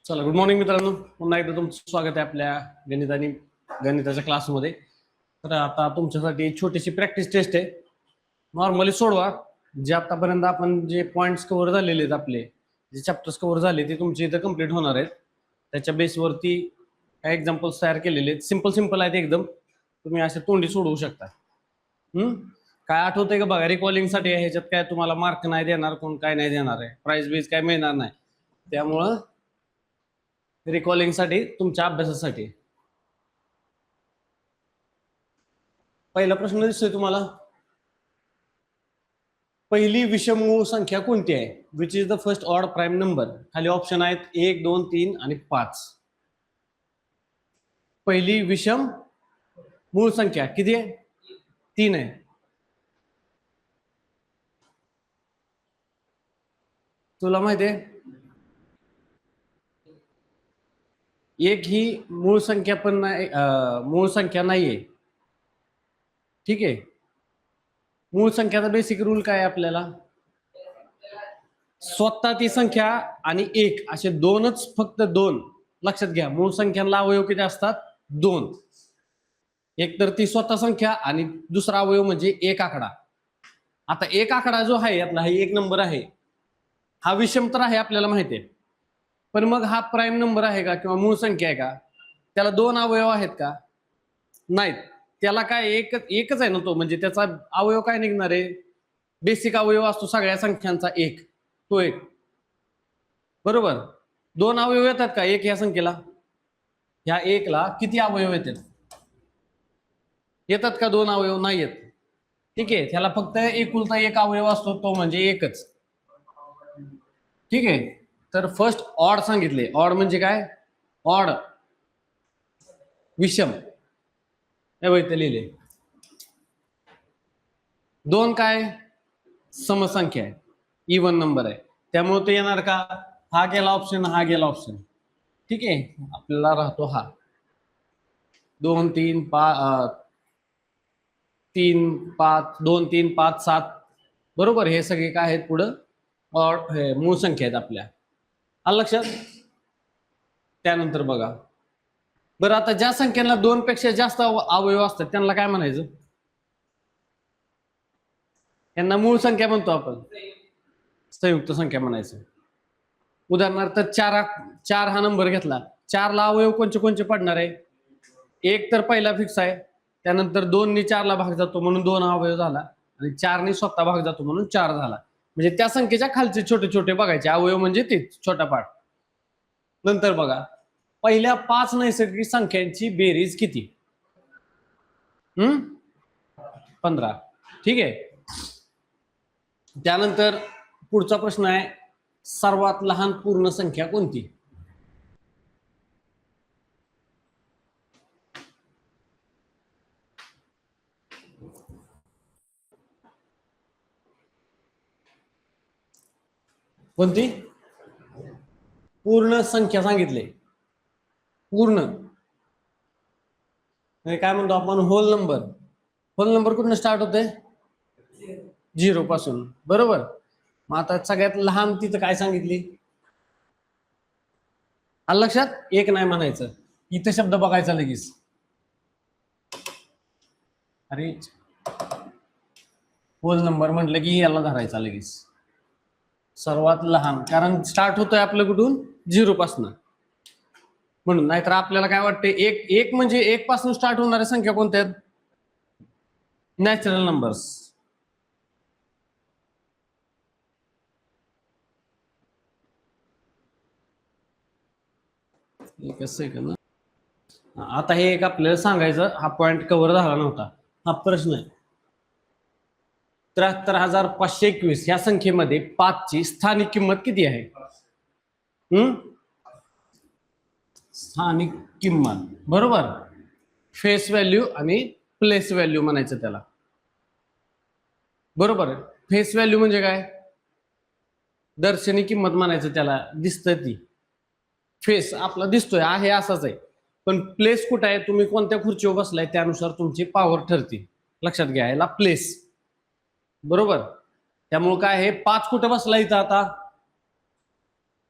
चला, good morning मित्रांनो. पुन्हा एकदा तुमचं स्वागत आहे आपल्या गणिताच्या क्लासमध्ये. तर आता तुमच्यासाठी छोटीशी प्रॅक्टिस टेस्ट आहे. नॉर्मली सोडवा. जे आतापर्यंत आपण जे पॉईंट्स कव्हर झालेले आहेत, आपले जे चॅप्टर्स कव्हर झाले ते तुमचे इथं कम्प्लीट होणार आहेत. त्याच्या बेसवरती काही एक्झाम्पल्स तयार केलेले आहेत. सिंपल आहेत एकदम. तुम्ही असे तोंडी सोडवू शकता. काय आठवतंय का बघा, रिकॉलिंगसाठी ह्याच्यात काय तुम्हाला मार्क नाही देणार, कोण काय नाही देणार आहे, प्राइस बेस काय मिळणार नाही. त्यामुळं रिकॉलिंगसाठी तुमच्या अभ्यासासाठी पहिला प्रश्न दिसतोय तुम्हाला. पहिली विषममूळ संख्या कोणती आहे? Which is the first odd prime number. खाली ऑप्शन आहेत 1, 2, 3 आणि 5. पहिली विषम मूळ संख्या किती आहे? 3 आहे. तुला माहिती आहे, एक ही मूळ संख्या पण नाही, मूळ संख्या नाहीये. ठीक आहे. मूळ संख्याचा बेसिक रूल काय आहे आपल्याला? स्वतः ती संख्या आणि एक असे दोनच, फक्त दोन. लक्षात घ्या, मूळ संख्यांना अवयव किती असतात? 2. एक तर ती स्वतः संख्या आणि दुसरा अवयव म्हणजे एक आकडा. आता एक आकडा जो आहे आपला, हा एक नंबर आहे, हा विषम तर आहे आपल्याला माहिती आहे, पण मग हा प्राईम नंबर आहे का किंवा मूळ संख्या आहे का? त्याला दोन अवयव आहेत का? नाहीत. त्याला काय एकच आहे ना तो, म्हणजे त्याचा अवयव काय निघणार आहे? बेसिक अवयव असतो सगळ्या संख्यांचा एक, तो एक. बरोबर. दोन अवयव येतात का एक या संख्येला? ह्या एकला किती अवयव येतात का? दोन अवयव नाही येत. ठीक आहे. त्याला फक्त एकुलता एक अवयव असतो, तो म्हणजे एकच. ठीक आहे. तर फर्स्ट ऑड सांगितले. ऑड म्हणजे काय? ऑड विषम. हे लिहिले. दोन काय? समसंख्या आहे, इवन नंबर आहे, त्यामुळे ते येणार का? हा गेला ऑप्शन, हा गेला ऑप्शन. ठीक आहे. आपल्याला राहतो हा 2, 3, 5, 3, 5, 2, 3, 5, 7. बरोबर. हे सगळे काय आहेत पुढं? ऑड मूळ संख्या आहेत आपल्या. आलं लक्षात? त्यानंतर बघा बरं, आता ज्या संख्येला 2 पेक्षा जास्त अवयव असतात त्यांना काय म्हणायचं? यांना मूळ संख्या म्हणतो आपण, संयुक्त संख्या म्हणायचं. उदाहरणार्थ 4 हा नंबर घेतला. 4 ला अवयव कोणचे कोणचे पडणार आहे? एक तर पहिला फिक्स आहे, त्यानंतर 2 नी 4 ला भाग जातो म्हणून 2 हा अवयव झाला, आणि 4 नी स्वतः भाग जातो म्हणून 4 झाला. म्हणजे त्या संख्येच्या खालचे छोटे छोटे बघायचे अवयव, म्हणजे तेच छोटा पार्ट. नंतर बघा, पहिल्या 5 नैसर्गिक संख्यांची बेरीज किती? 15. ठीक आहे. त्यानंतर पुढचा प्रश्न आहे, सर्वात लहान पूर्ण संख्या कोणती? कोणती? पूर्ण संख्या सांगितले. पूर्ण काय म्हणतो आपण? Whole number. होल नंबर कुठून स्टार्ट होते? 0 पासून. बरोबर. मग आता सगळ्यात लहान तिथं काय सांगितली? आलं लक्षात? एक नाही म्हणायचं, इथं शब्द बघायचा लगेच. अरे, होल नंबर म्हटलं की याला धरायचा लगेच सर्वात लहान, कारण स्टार्ट होतोय आपलं कुठून? 0 पासून. म्हणून. नाहीतर आपल्याला काय वाटते, एक म्हणजे 1 पासून स्टार्ट होणाऱ्या संख्या कोणत्या आहेत? Natural numbers. एकच सेकंद. आता हे एक आपल्याला सांगायचं, हा पॉइंट कव्हर झाला नव्हता. हा प्रश्न आहे, 73,521 ह्या संख्येमध्ये 5 ची स्थानिक किंमत किती आहे? स्थानिक किंमत. बरोबर. फेस व्हॅल्यू आणि प्लेस व्हॅल्यू म्हणायचं त्याला. बरोबर. फेस व्हॅल्यू म्हणजे काय? दर्शनी किंमत म्हणायचं त्याला. दिसतं ती. फेस आपला दिसतोय आहे असाच आहे, पण प्लेस कुठं आहे, तुम्ही कोणत्या खुर्चीवर बसलाय त्यानुसार तुमची पॉवर ठरते. लक्षात घ्या, याला प्लेस. बरोबर. त्यामुळे काय आहे, 5 कुठं बसला इथं? आता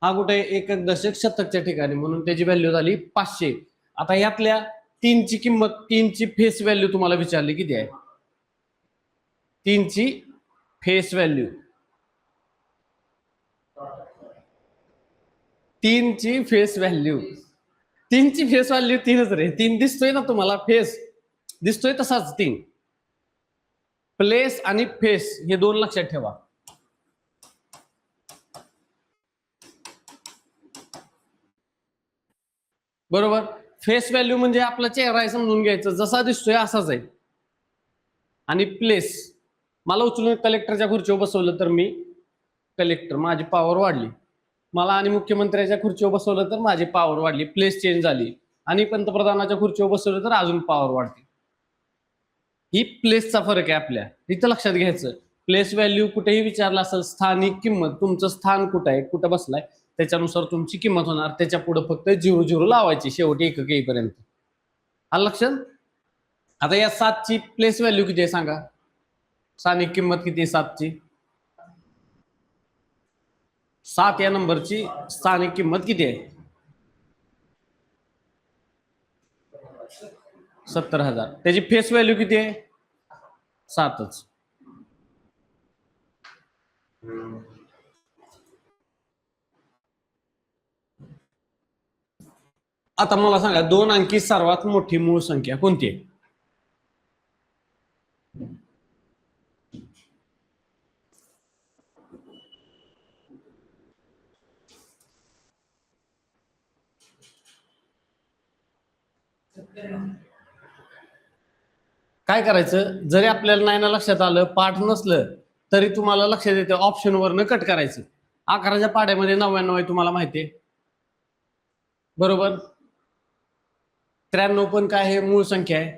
हा कुठे 1.शतकच्या ठिकाणी, म्हणून त्याची व्हॅल्यू झाली 500. आता यातल्या 3ची किंमत, 3ची फेस व्हॅल्यू तुम्हाला विचारली किती आहे? 3ची फेस व्हॅल्यू, 3ची फेस व्हॅल्यू, 3ची फेस व्हॅल्यू 3च रे. 3 दिसतोय ना तुम्हाला, फेस दिसतोय तसाच 3. प्लेस आणि फेस हे 2 लक्षात ठेवा. बरोबर. फेस व्हॅल्यू म्हणजे आपला चेहरा आहे समजून घ्यायचं, जसा दिसतोय असाच आहे. आणि प्लेस, मला उचलून कलेक्टरच्या खुर्चीवर बसवलं तर मी कलेक्टर, माझी पॉवर वाढली. मला आणि मुख्यमंत्र्याच्या खुर्चीवर बसवलं तर माझी पॉवर वाढली, प्लेस चेंज झाली. आणि पंतप्रधानाच्या खुर्चीवर बसवलं तर अजून पॉवर वाढते. ही प्लेसचा फरक आहे आपल्या इथं लक्षात घ्यायचं. प्लेस व्हॅल्यू कुठेही विचारला असेल, स्थानिक किंमत, तुमचं स्थान कुठं आहे, कुठं बसलाय, त्याच्यानुसार तुमची किंमत होणार. त्याच्या पुढे फक्त 0 लावायची शेवटी एकक येईपर्यंत. आलं लक्षात? आता या 7ची प्लेस व्हॅल्यू किती आहे सांगा? स्थानिक किंमत किती आहे 7ची? 7 या नंबरची स्थानिक किंमत किती आहे? 70,000. त्याची फेस व्हॅल्यू किती आहे? 7च. आता मला सांगा, 2 अंकी सर्वात मोठी मूळ संख्या कोणती आहे? काय करायचं, जरी आपल्याला नाही ना लक्षात आलं, पाठ नसलं तरी तुम्हाला लक्षात येतं, ऑप्शन वरनं कट करायचं. 11च्या पाड्यामध्ये 99 आहे तुम्हाला माहिती आहे, बरोबर. 93 पण काय आहे, मूळ संख्या आहे.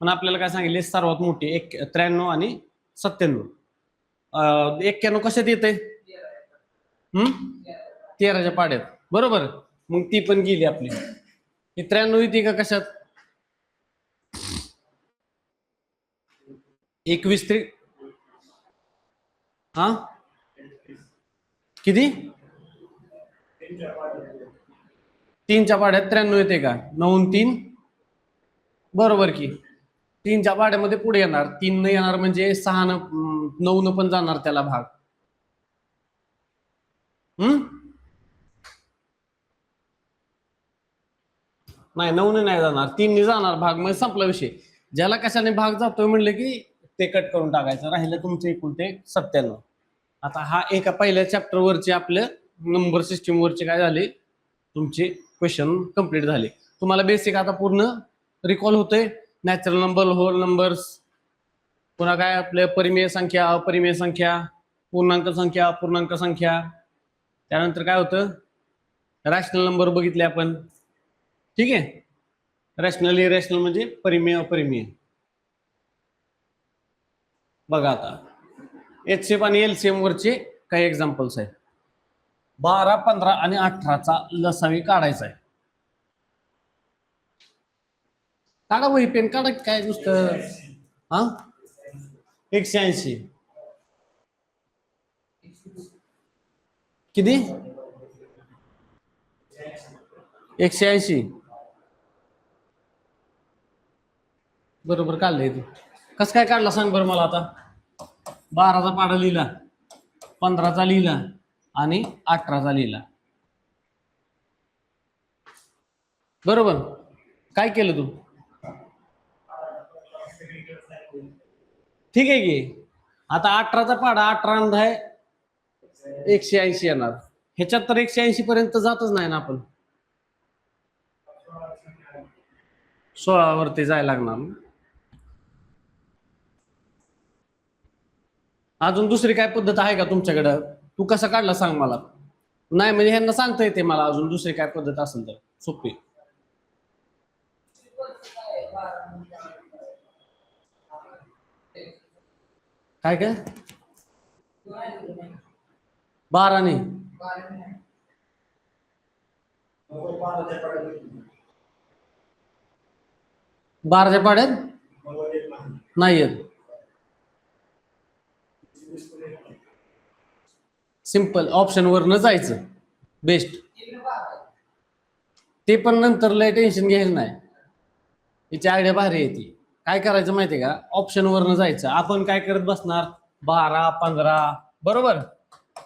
पण आपल्याला काय सांगितले, सर्वात मोठी 93 आणि 97. 91 कशात येते? 13च्या पाड्यात, बरोबर. मग ती पण गेली आपली. 93 येते का कशात? 21 हा किती? 3च्या पाड्यात 93 येते का? 9 3 बरोबर की. 3च्या पाड्यामध्ये पुढे येणार, 3 न येणार म्हणजे 6 न 9 न पण जाणार त्याला भाग. नाही, 9 ने नाही जाणार, 3 ने जाणार भाग, मग संपला विषय. ज्याला कशाने भाग जातोय म्हणलं की ते कट करून टाकायचं, राहिलं तुमचं एकूण ते 97. आता हा एका पहिल्या चॅप्टर वरचे आपल्या नंबर सिस्टीम वरचे काय झाले, तुमचे क्वेश्चन कंप्लीट झाले. तुम्हाला बेसिक आता पूर्ण रिकॉल होतंय. नॅचरल नंबर, होल नंबर्स, पुन्हा काय आपल्या परिमेय संख्या, अपरिमेय संख्या, पूर्णांक संख्या, अपूर्णांक संख्या. त्यानंतर काय होतं, रॅशनल नंबर बघितले आपण. ठीक आहे. रॅशनल इरॅशनल म्हणजे परिमेय अपरिमेय. बघा आता एचसीएफ आणि एलसीएम वरचे काही एक्झाम्पल्स आहेत. 12, 15 आणि 18चा लसावी काढायचा आहे. काढा वही पेन काढा, काय नुसतं. 180 किती? 180 बरोबर काढलंय तू. कसं काय काढला सांग बरं मला आता. 12चा पाडा लिहिला, 15चा लिहिला आणि 18चा लिहिला, बरोबर. काय केलं तू? ठीक आहे की. आता 18चा पाडा, 18 आहे 180 येणार. ह्याच्यात तर 180 पर्यंत जातच नाही ना आपण, 16 वरती जायला लागणार. अजून दुसरी काय पद्धत आहे का तुमच्याकडं? तू कसं काढला सांग मला. नाही म्हणजे ह्यांना सांगता येते मला, अजून दुसरी काय पद्धत असेल तर सोपी. काय काय 12 ने 12च्या पाड्यात नाही येत. सिंपल ऑप्शन वरनं जायचं. बेस्ट. ते पण नंतर लय टेन्शन घ्यायचं नाही. याची आयडिया भारी आहे ती. काय करायचं माहितीये का, ऑप्शन वरनं जायचं. आपण काय करत बसणार, 12, 15 बरोबर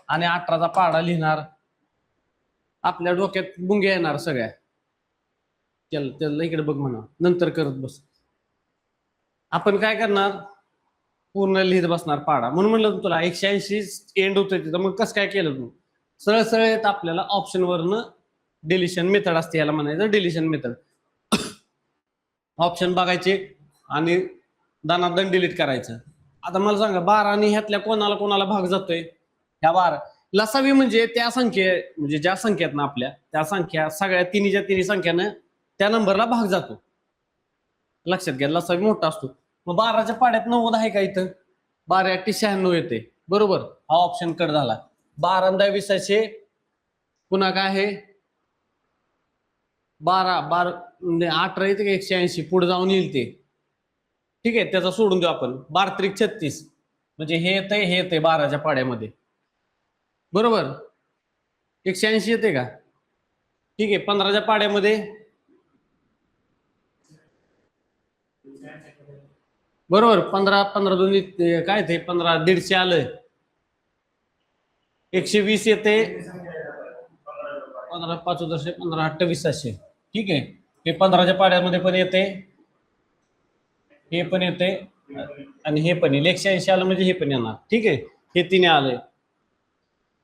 आणि 18चा पाडा लिहिणार. आपल्या डोक्यात गुंग्या येणार सगळ्या. त्याला इकडे बघ म्हणा, नंतर करत बस. आपण काय करणार, पूर्ण लिहित बसणार पाडा. म्हणून म्हणलं तुला 180 एंड होतोय तिथं. मग कसं काय केलं तू, सरळ सरळ येत आपल्याला ऑप्शन वरनं डिलिशन मेथड असते, याला म्हणायचं डिलिशन मेथड. ऑप्शन बघायचे आणि दानादन डिलीट करायचं. आता मला सांगा 12 आणि ह्यातल्या कोणाला कोणाला भाग जातोय, ह्या 12 लसावी म्हणजे त्या संख्ये, म्हणजे ज्या संख्येत ना आपल्या त्या संख्या सगळ्या तिन्हीच्या तिन्ही संख्यानं त्या नंबरला भाग जातो. लक्षात घ्या, लसावी मोठा असतो. मग 12च्या पाड्यात 90 आहे का इथं, 12 × 96 येते बरोबर. हा ऑप्शन कट झाला. 12 × 20 पुन्हा काय आहे, 12 18 येते का 180, पुढे जाऊन येईल ते. ठीक आहे, त्याचा सोडून देऊ आपण. 12 × 36 म्हणजे हे येतंय, हे येतंय 12च्या पाड्यामध्ये बरोबर. 180 येते का, ठीक आहे. 15च्या पाड्यामध्ये बरोबर 15 15 दोन्ही काय ते 15 150 आलं. 120 येते, 15 5 10 15 2800. ठीक आहे, हे 15च्या पाड्यामध्ये पण येते, हे पण येते आणि हे पण येईल. 180 आलं म्हणजे हे पण येणार. ठीक आहे, हे तिने आलंय.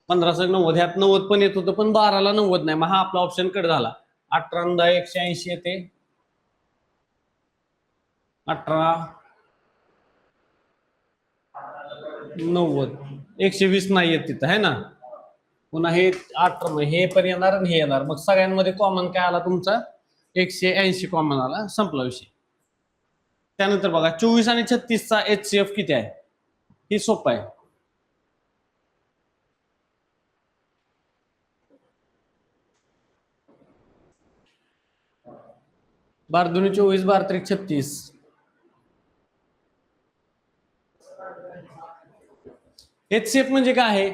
15 90 ह्यात 90 पण येत होतं, पण 12ला 90 नाही. मग हा आपला ऑप्शन कट झाला. 18 180 येते, 18 90 120 नाही येत तिथं आहे ना. पुन्हा हे 8 हे पण येणार आणि हे येणार. मग सगळ्यांमध्ये कॉमन काय आला तुमचा, 180 कॉमन आला, संपला विषय. त्यानंतर बघा 24 आणि 36चा HCF किती आहे, ही सोपं आहे. बार 2 24, 12 3 36. HCF म्हणजे काय आहे,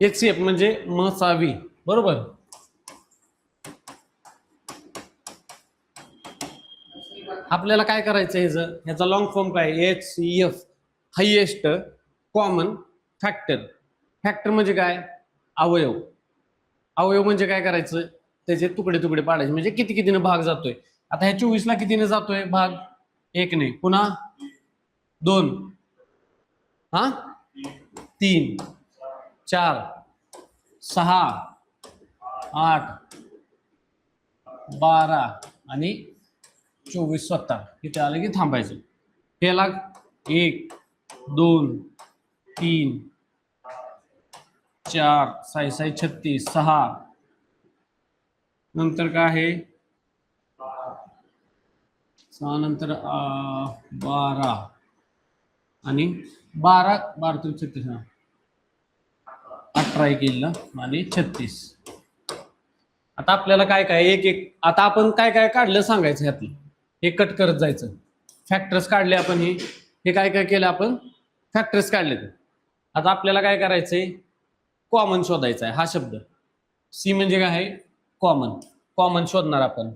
HCF म्हणजे मसावी बरोबर. आपल्याला काय करायचं, ह्याचा लॉंग फॉर्म काय, HCF highest common factor. Factor म्हणजे काय, अवयव. अवयव म्हणजे काय करायचं, त्याचे तुकडे तुकडे पाडायचे, म्हणजे किती कितीने भाग जातोय. आता ह्या 24ला कितीने जातोय भाग, 1 ने. पुन्हा 2, हा 3 4 6 8 12 आणि 24 स्वतः इथे आलं की थांबायचं. ह्याला 1 2 3 4 6 6 36 6 नंतर काय आहे 6 नंतर 12 आणि 12 12 36 18 एक येईल आणि 36. आता आपल्याला काय काय एक एक, आता आपण काय काय काढलं सांगायचं ह्यातलं, हे कट करत जायचं. फॅक्टर्स काढले आपण, हे काय काय केलं आपण, फॅक्टर्स काढले. आता आपल्याला काय करायचंय, कॉमन शोधायचा आहे. हा शब्द सी म्हणजे काय आहे, कॉमन. कॉमन शोधणार आपण.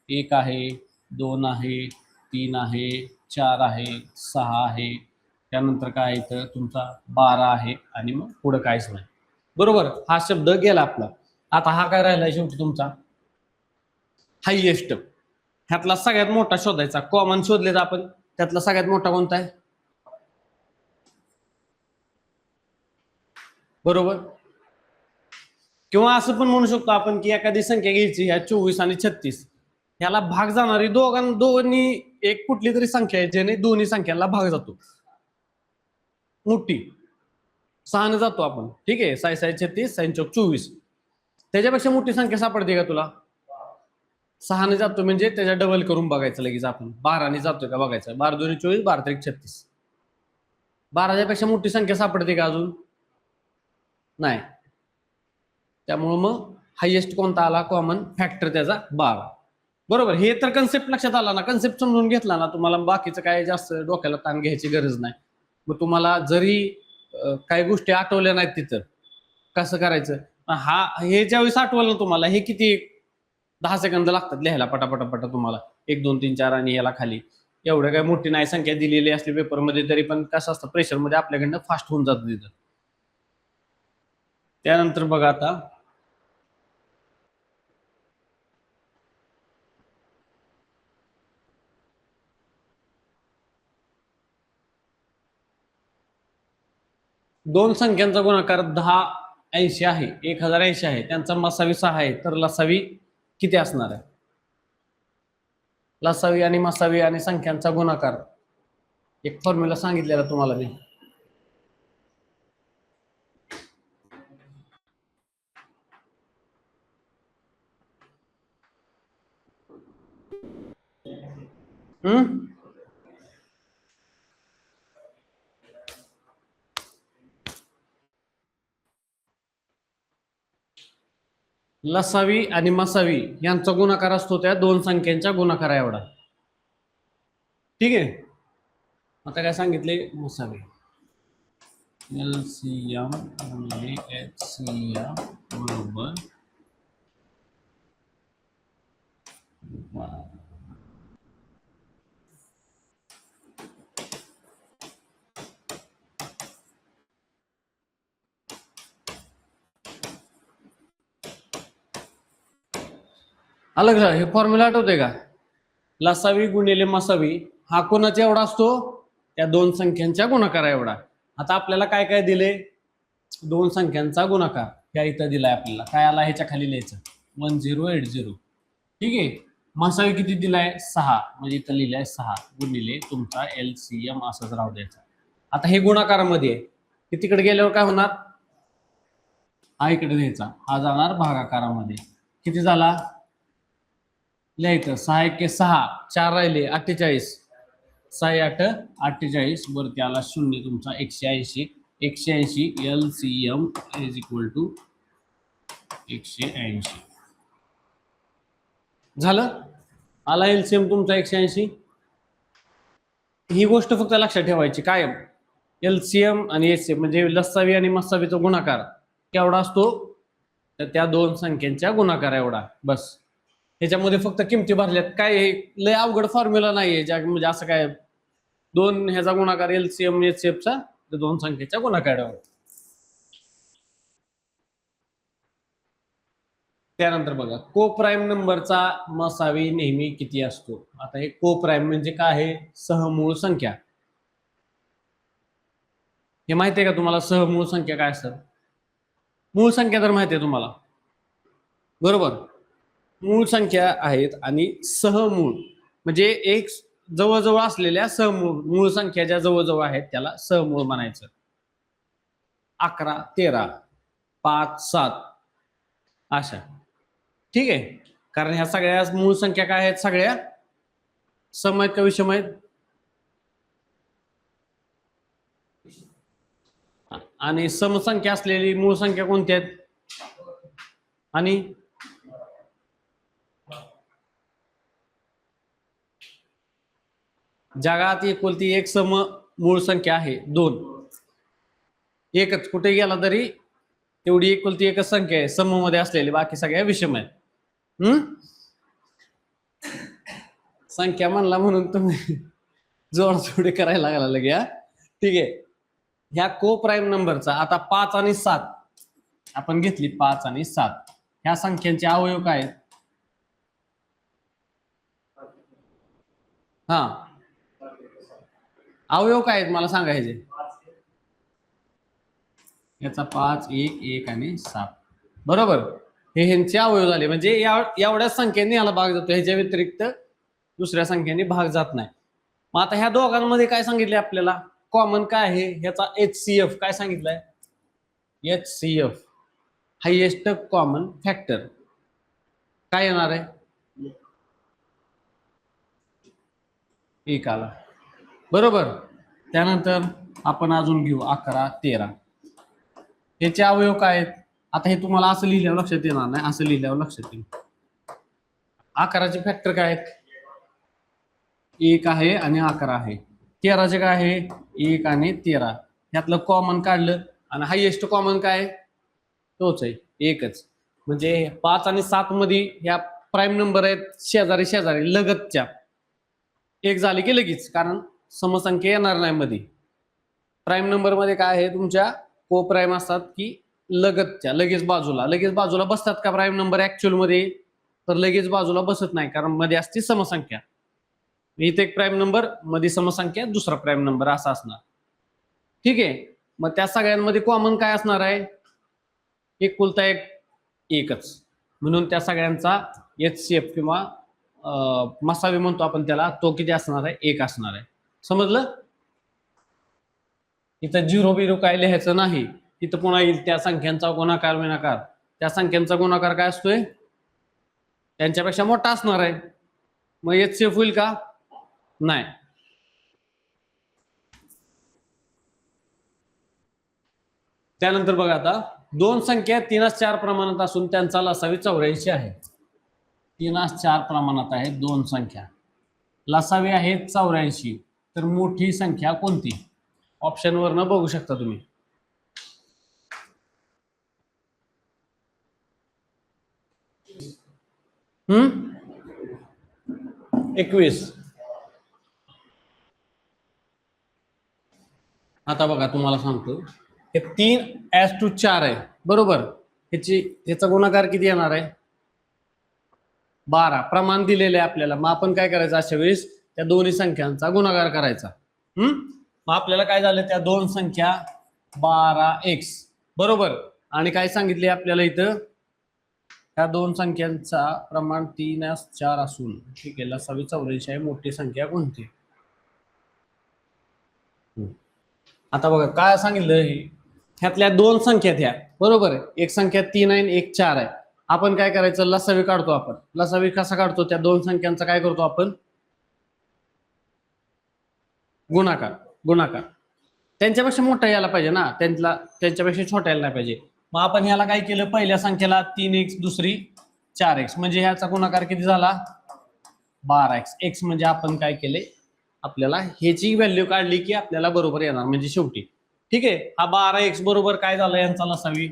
1 आहे, 2 आहे, 3 आहे, 4 आहे, 6 आहे. त्यानंतर काय इथं तुमचा 12 आहे आणि मग पुढं काहीच नाही बरोबर. हा शब्द गेला आपला. आता हा काय राहिला शेवटी तुमचा हायएस्ट. ह्यातला सगळ्यात मोठा शोधायचा. कॉमन शोधले तर आपण, त्यातला सगळ्यात मोठा कोणता आहे बरोबर. किंवा असं पण म्हणू शकतो आपण की एखादी संख्या घ्यायची, ह्या 24 आणि 36 ह्याला भाग जाणारी दोन्ही एक कुठली तरी संख्या आहे ज्याने दोन्ही संख्याला भाग जातो. मोठी 6 ने जातो आपण. ठीक आहे, 6 6 36 6 चौक 24. त्याच्यापेक्षा मोठी संख्या सापडते का तुला, 6 ने जातो म्हणजे त्याच्या डबल करून बघायचं लगेच आपण. 12 ने जातोय का बघायचं. 12 2 24 12 3 36. 12च्या पेक्षा मोठी संख्या सापडते का अजून नाही. त्यामुळे मग हायेस्ट कोणता आला, कॉमन फॅक्टर त्याचा 12 बरोबर. हे तर कन्सेप्ट लक्षात आला ना, कन्सेप्ट समजून घेतला ना, तुम्हाला बाकीचं काय जास्त डोक्याला ताण घ्यायची गरज नाही. मग तुम्हाला जरी काही गोष्टी आठवल्या नाहीत तिथं कसं करायचं, हे ज्यावेळेस आठवलं ना तुम्हाला, हे किती 10 सेकंद लागतात लिहायला पटापटा तुम्हाला 1 2 3 4 आणि याला खाली एवढं काही मोठी नाही संख्या दिलेली असली पेपरमध्ये तरी पण कसं असतं प्रेशरमध्ये आपल्याकडनं फास्ट होऊन जातं तिथं. त्यानंतर बघा आता दोन संख्यांचा गुणाकार 1080 आहे, 1080 आहे, त्यांचा मसावी 6 आहे, तर लसावी किती असणार आहे? लसावी आणि मसावी आणि संख्यांचा गुणाकार एक फॉर्म्युला सांगितलेला तुम्हाला मी. लसावी आणि मसावी यांचा गुणाकार असतो त्या दोन संख्यांच्या गुणाकारा एवढा. ठीक आहे. आता काय सांगितले? मसावी LCM गुणिले HCM बरोबर अलग हे फॉर्म्युला आठवते का? लसावी गुणिले मसावी हा कोणाचा एवढा असतो? त्या दोन संख्यांच्या गुणाकारा एवढा. आता आपल्याला काय काय दिले? दोन संख्यांचा गुणाकार ह्या इथं दिलाय आपल्याला. काय आला ह्याच्या खाली लिहायचं 1080. ठीक आहे. मसावी किती दिलाय? 6, म्हणजे इथं लिहिलंय 6 गुणिले तुमचा LCM असंच राहू द्यायचा. आता हे गुणाकारामध्ये आहे, हे तिकडे गेल्यावर काय होणार? हा इकडे द्यायचा, हा जाणार भागाकारामध्ये. किती झाला? लिहायचं 6 1 6, 4 राहिले 48, 6 8 48, वरती आला 0 तुमचा 180. 180 LCM इज इक्वल टू 180 झालं. आला LCM तुमचा 180. ही गोष्ट फक्त लक्षात ठेवायची कायम, LCM आणि HCM म्हणजे लसावी आणि मसावीचा गुणाकार केवढा असतो? तर त्या दोन संख्यांच्या गुणाकार एवढा. बस ह्याच्यामध्ये फक्त किमती भरल्यात. काय लय अवघड फॉर्म्युला नाहीये ज्या म्हणजे असं काय दोन ह्याचा गुणाकार LCM HCF चा दोन संख्येच्या गुणाकारावर. त्यानंतर बघा को प्राईम नंबरचा मसावी नेहमी किती असतो? आता हे को प्राईम म्हणजे काय आहे? सहमूळ संख्या. हे माहिती आहे का तुम्हाला? सहमूळ संख्या काय असतात? मूळ संख्या तर माहिती आहे तुम्हाला, बरोबर. मूळ संख्या आहेत आणि सहमूळ म्हणजे एक जवळजवळ असलेल्या सहमूळ मूळ संख्या ज्या जवळजवळ आहेत त्याला सहमूळ म्हणायचं. 11 13 5 7 अशा. ठीक आहे. कारण ह्या सगळ्या मूळ संख्या काय आहेत? सगळ्या सम आहेत का विषम आहेत? आणि समसंख्या असलेली मूळ संख्या कोणत्या आहेत? आणि जगात एकुलती एक सम मूळ संख्या आहे 2. एकच कुठे गेला तरी तेवढी एकुलती एकच संख्या आहे सम मध्ये असलेली, बाकी सगळ्या विषम आहेत. संख्या म्हणला म्हणून तुम्ही जोडजोडी करायला लागला लगे. ठीक आहे. ह्या को प्राईम नंबरचा आता 5 आणि 7 आपण घेतली. 5 आणि 7 ह्या संख्यांचे अवयव काय आहेत? हा अवयव काय आहेत मला सांगायचे? याचा 5 1 1 आणि 7 बरोबर. हे ह्यांचे अवयव झाले. म्हणजे एवढ्याच संख्येने याला भाग जातो, ह्याच्या व्यतिरिक्त दुसऱ्या संख्येने भाग जात नाही. मग आता ह्या दोघांमध्ये काय सांगितले आपल्याला? कॉमन काय आहे? ह्याचा HCF काय सांगितलंय? HCF हायेस्ट कॉमन फॅक्टर काय येणार आहे? 1 आला, बरोबर. त्यानंतर आपण अजून घेऊ 11 13. याचे अवयव काय आहेत? आता हे तुम्हाला असं लिहिल्यावर लक्षात येणार नाही, असं लिहिल्यावर लक्षात येईल. 11चे फॅक्टर काय आहेत? 1 आहे आणि 11 आहे. 13चे काय आहे? 1 आणि 13. यातलं कॉमन काढलं आणि हायेस्ट कॉमन काय? तोच आहे, एकच. म्हणजे 5 आणि 7 मध्ये ह्या प्राईम नंबर आहेत शेजारी शेजारी लगतच्या. एक झाली की लगेच, कारण समसंख्या येणार नाही मध्ये. प्राईम नंबर मध्ये काय आहे तुमच्या? को प्राईम असतात की लगतच्या, लगेच बाजूला बसतात का प्राईम नंबर ऍक्च्युअल मध्ये? तर लगेच बाजूला बसत नाही, कारण मध्ये असते समसंख्या. इथे एक प्राईम नंबर, मध्ये समसंख्या, दुसरा प्राईम नंबर असा असणार. ठीक आहे. मग त्या सगळ्यांमध्ये कॉमन काय असणार आहे? एकुलता एक, एकच. म्हणून त्या सगळ्यांचा HCF किंवा मसावी म्हणतो आपण त्याला, तो किती असणार आहे? 1 असणार आहे. समजलं? इथं 0 बिरो काय लिहायचं नाही. इथं पुन्हा येईल त्या संख्यांचा गुणाकार विनाकार. त्या संख्यांचा गुणाकार काय असतोय? त्यांच्यापेक्षा मोठा असणार आहे. मग HCF होईल का? नाही. त्यानंतर बघा आता, दोन संख्या 3:4 प्रमाणात असून त्यांचा लसावी 84 आहे. 3:4 प्रमाणात आहेत दोन संख्या, लसावी आहेत 84. तर मोठी संख्या कोणती? ऑप्शन वरनं बघू शकता तुम्ही. हम्म 21. आता बघा तुम्हाला सांगतो, हे 3:4 आहे बरोबर. ह्याचा गुणाकार किती येणार आहे? 12. प्रमाण दिलेले आहे आपल्याला. मग आपण काय करायचं अशा वेळेस? त्या दोन्ही संख्यांचा गुणाकार करायचा. मग आपल्याला काय झालं? त्या दोन संख्या 12x बरोबर. आणि काय सांगितले आपल्याला इथं? त्या दोन संख्यांचा प्रमाण 3:4 असून ठीक आहे लसावी 84 आहे. मोठी संख्या कोणती? आता बघा काय सांगितलं, ह्यातल्या दोन संख्या त्या बरोबर आहे. एक संख्या 3 आहे आणि एक 4 आहे. आपण काय करायचं? लसावी काढतो आपण. लसावी कसा काढतो? त्या दोन संख्यांचा काय करतो आपण? गुणाकार. त्यांच्यापेक्षा मोठा यायला पाहिजे ना, त्यांच्यापेक्षा छोटा यायला नाही पाहिजे. मग आपण ह्याला काय केलं? पहिल्या संख्येला 3x, दुसरी 4x, म्हणजे ह्याचा गुणाकार किती झाला? 12x. x म्हणजे आपण काय केले? आपल्याला ह्याची व्हॅल्यू काढली की आपल्याला बरोबर येणार म्हणजे शेवटी. ठीक आहे. हा 12x बरोबर काय झाला? यांचा लसावी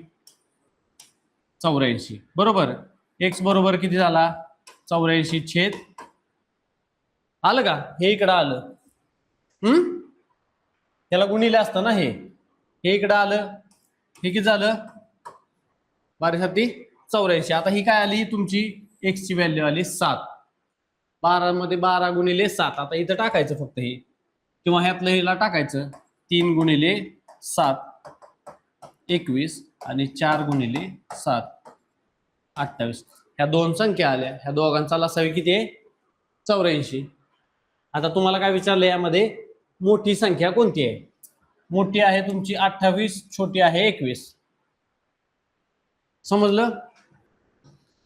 84 बरोबर. x बरोबर किती झाला? 84 छेद, आलं का? हे इकडं आलं. त्याला गुणिले असतं ना, हे इकडं आलं. हे किती झालं? 12 84. आता ही काय आली तुमची? x ची व्हॅल्यू आली 7. 12 मध्ये 12 गुणिले 7. आता इथं टाकायचं फक्त हे, किंवा ह्यातलं हिला टाकायचं. 3 गुणिले 7 21 आणि 4 गुणिले 7 28. ह्या दोन संख्या आल्या. ह्या दोघांचा लसावी किती आहे? 84. आता तुम्हाला काय विचारलं यामध्ये? मोठी संख्या कोणती आहे? मोठी आहे तुमची 28, छोटी आहे 21. समजलं?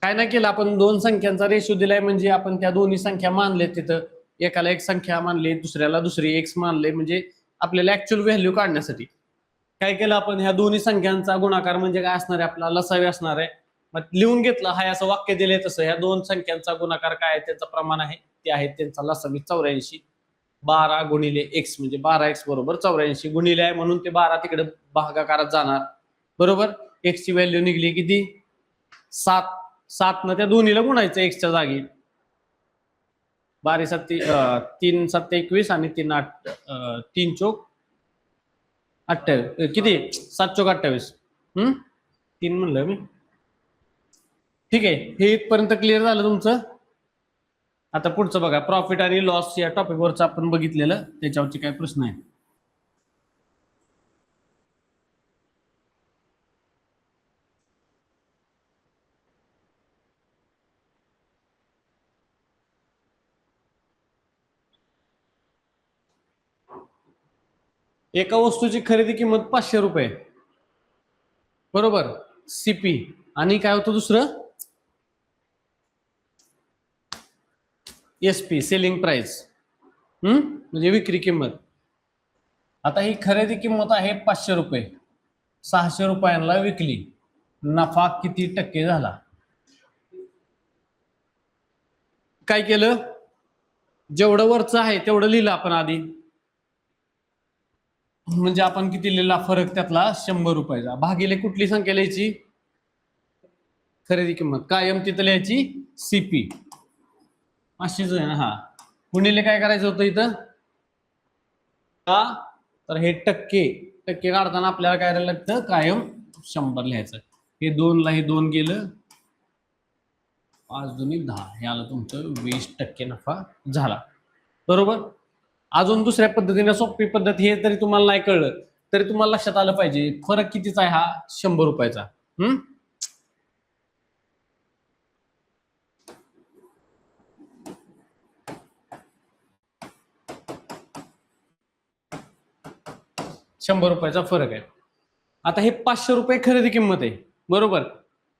काय नाही केलं आपण, दोन संख्यांचा रेशो दिलाय म्हणजे आपण त्या दोन्ही संख्या मानले. तिथं एकाला एक संख्या मानली, दुसऱ्याला दुसरी एक्स मानले, म्हणजे आपल्याला ऍक्च्युअल व्हॅल्यू काढण्यासाठी काय केलं आपण? ह्या दोन्ही संख्यांचा गुणाकार म्हणजे काय असणार आहे? आपला लसावी असणार आहे. मग लिहून घेतलं, हाय असं वाक्य दिले तसं. ह्या दोन संख्यांचा गुणाकार काय आहे? त्यांचं प्रमाण आहे ते आहे त्यांचा लसावी 84. 12 गुणिले x म्हणजे 12x बरोबर 84 गुणिले आहे म्हणून ते 12 तिकडे भागाकारात जाणार बरोबर. x ची व्हॅल्यू निघली किती? 7. 7 न त्या दोन्हीला गुणायचं एक्सच्या जागी. 12 7 3 7 21 आणि 3 चोक 28. किती? 7 चोक 28. 3 म्हणलं मी. ठीक आहे. हे इथपर्यंत क्लिअर झालं तुमचं? आता पुढचं बघा, प्रॉफिट आणि लॉस या टॉपिकवरचं आपण बघितलेलं, त्याच्यावरचे काय प्रश्न आहे? एका वस्तूची खरेदी किंमत 500 रुपये बरोबर. सीपी आणि काय होतं दुसरं? एसपी, सेलिंग प्राइस, म्हणजे विक्री किंमत. आता ही खरेदी किंमत आहे 500 रुपये. 600 रुपयांना विकली. नफा किती टक्के झाला? काय केलं, जेवढं वरचं आहे तेवढं लिहिलं आपण आधी, म्हणजे आपण किती लिहिला फरक त्यातला 100 रुपयाचा, भागिले कुठली संख्या लिहायची, खरेदी किंमत, कायम तिथं लिहायची सीपी 500 आहे ना, हा गुणिले काय करायचं होतं इथं का, तर हे टक्के टक्के काढताना आपल्याला काय करायला लागतं, कायम 100 लिहायचं, हे 2 ला हे 2 गेलं, 5 दुनी 10, हे आलं तुमचं 20% नफा झाला, बरोबर. अजून दुसऱ्या पद्धतीने सोपी पद्धत, हे तरी तुम्हाला नाही कळलं तरी तुम्हाला लक्षात आलं पाहिजे, फरक कितीचा आहे हा, 100 रुपयाचा. हम्म, 100 रुपयाचा फरक आहे. आता हे 500 रुपये खरेदी किंमत आहे, बरोबर.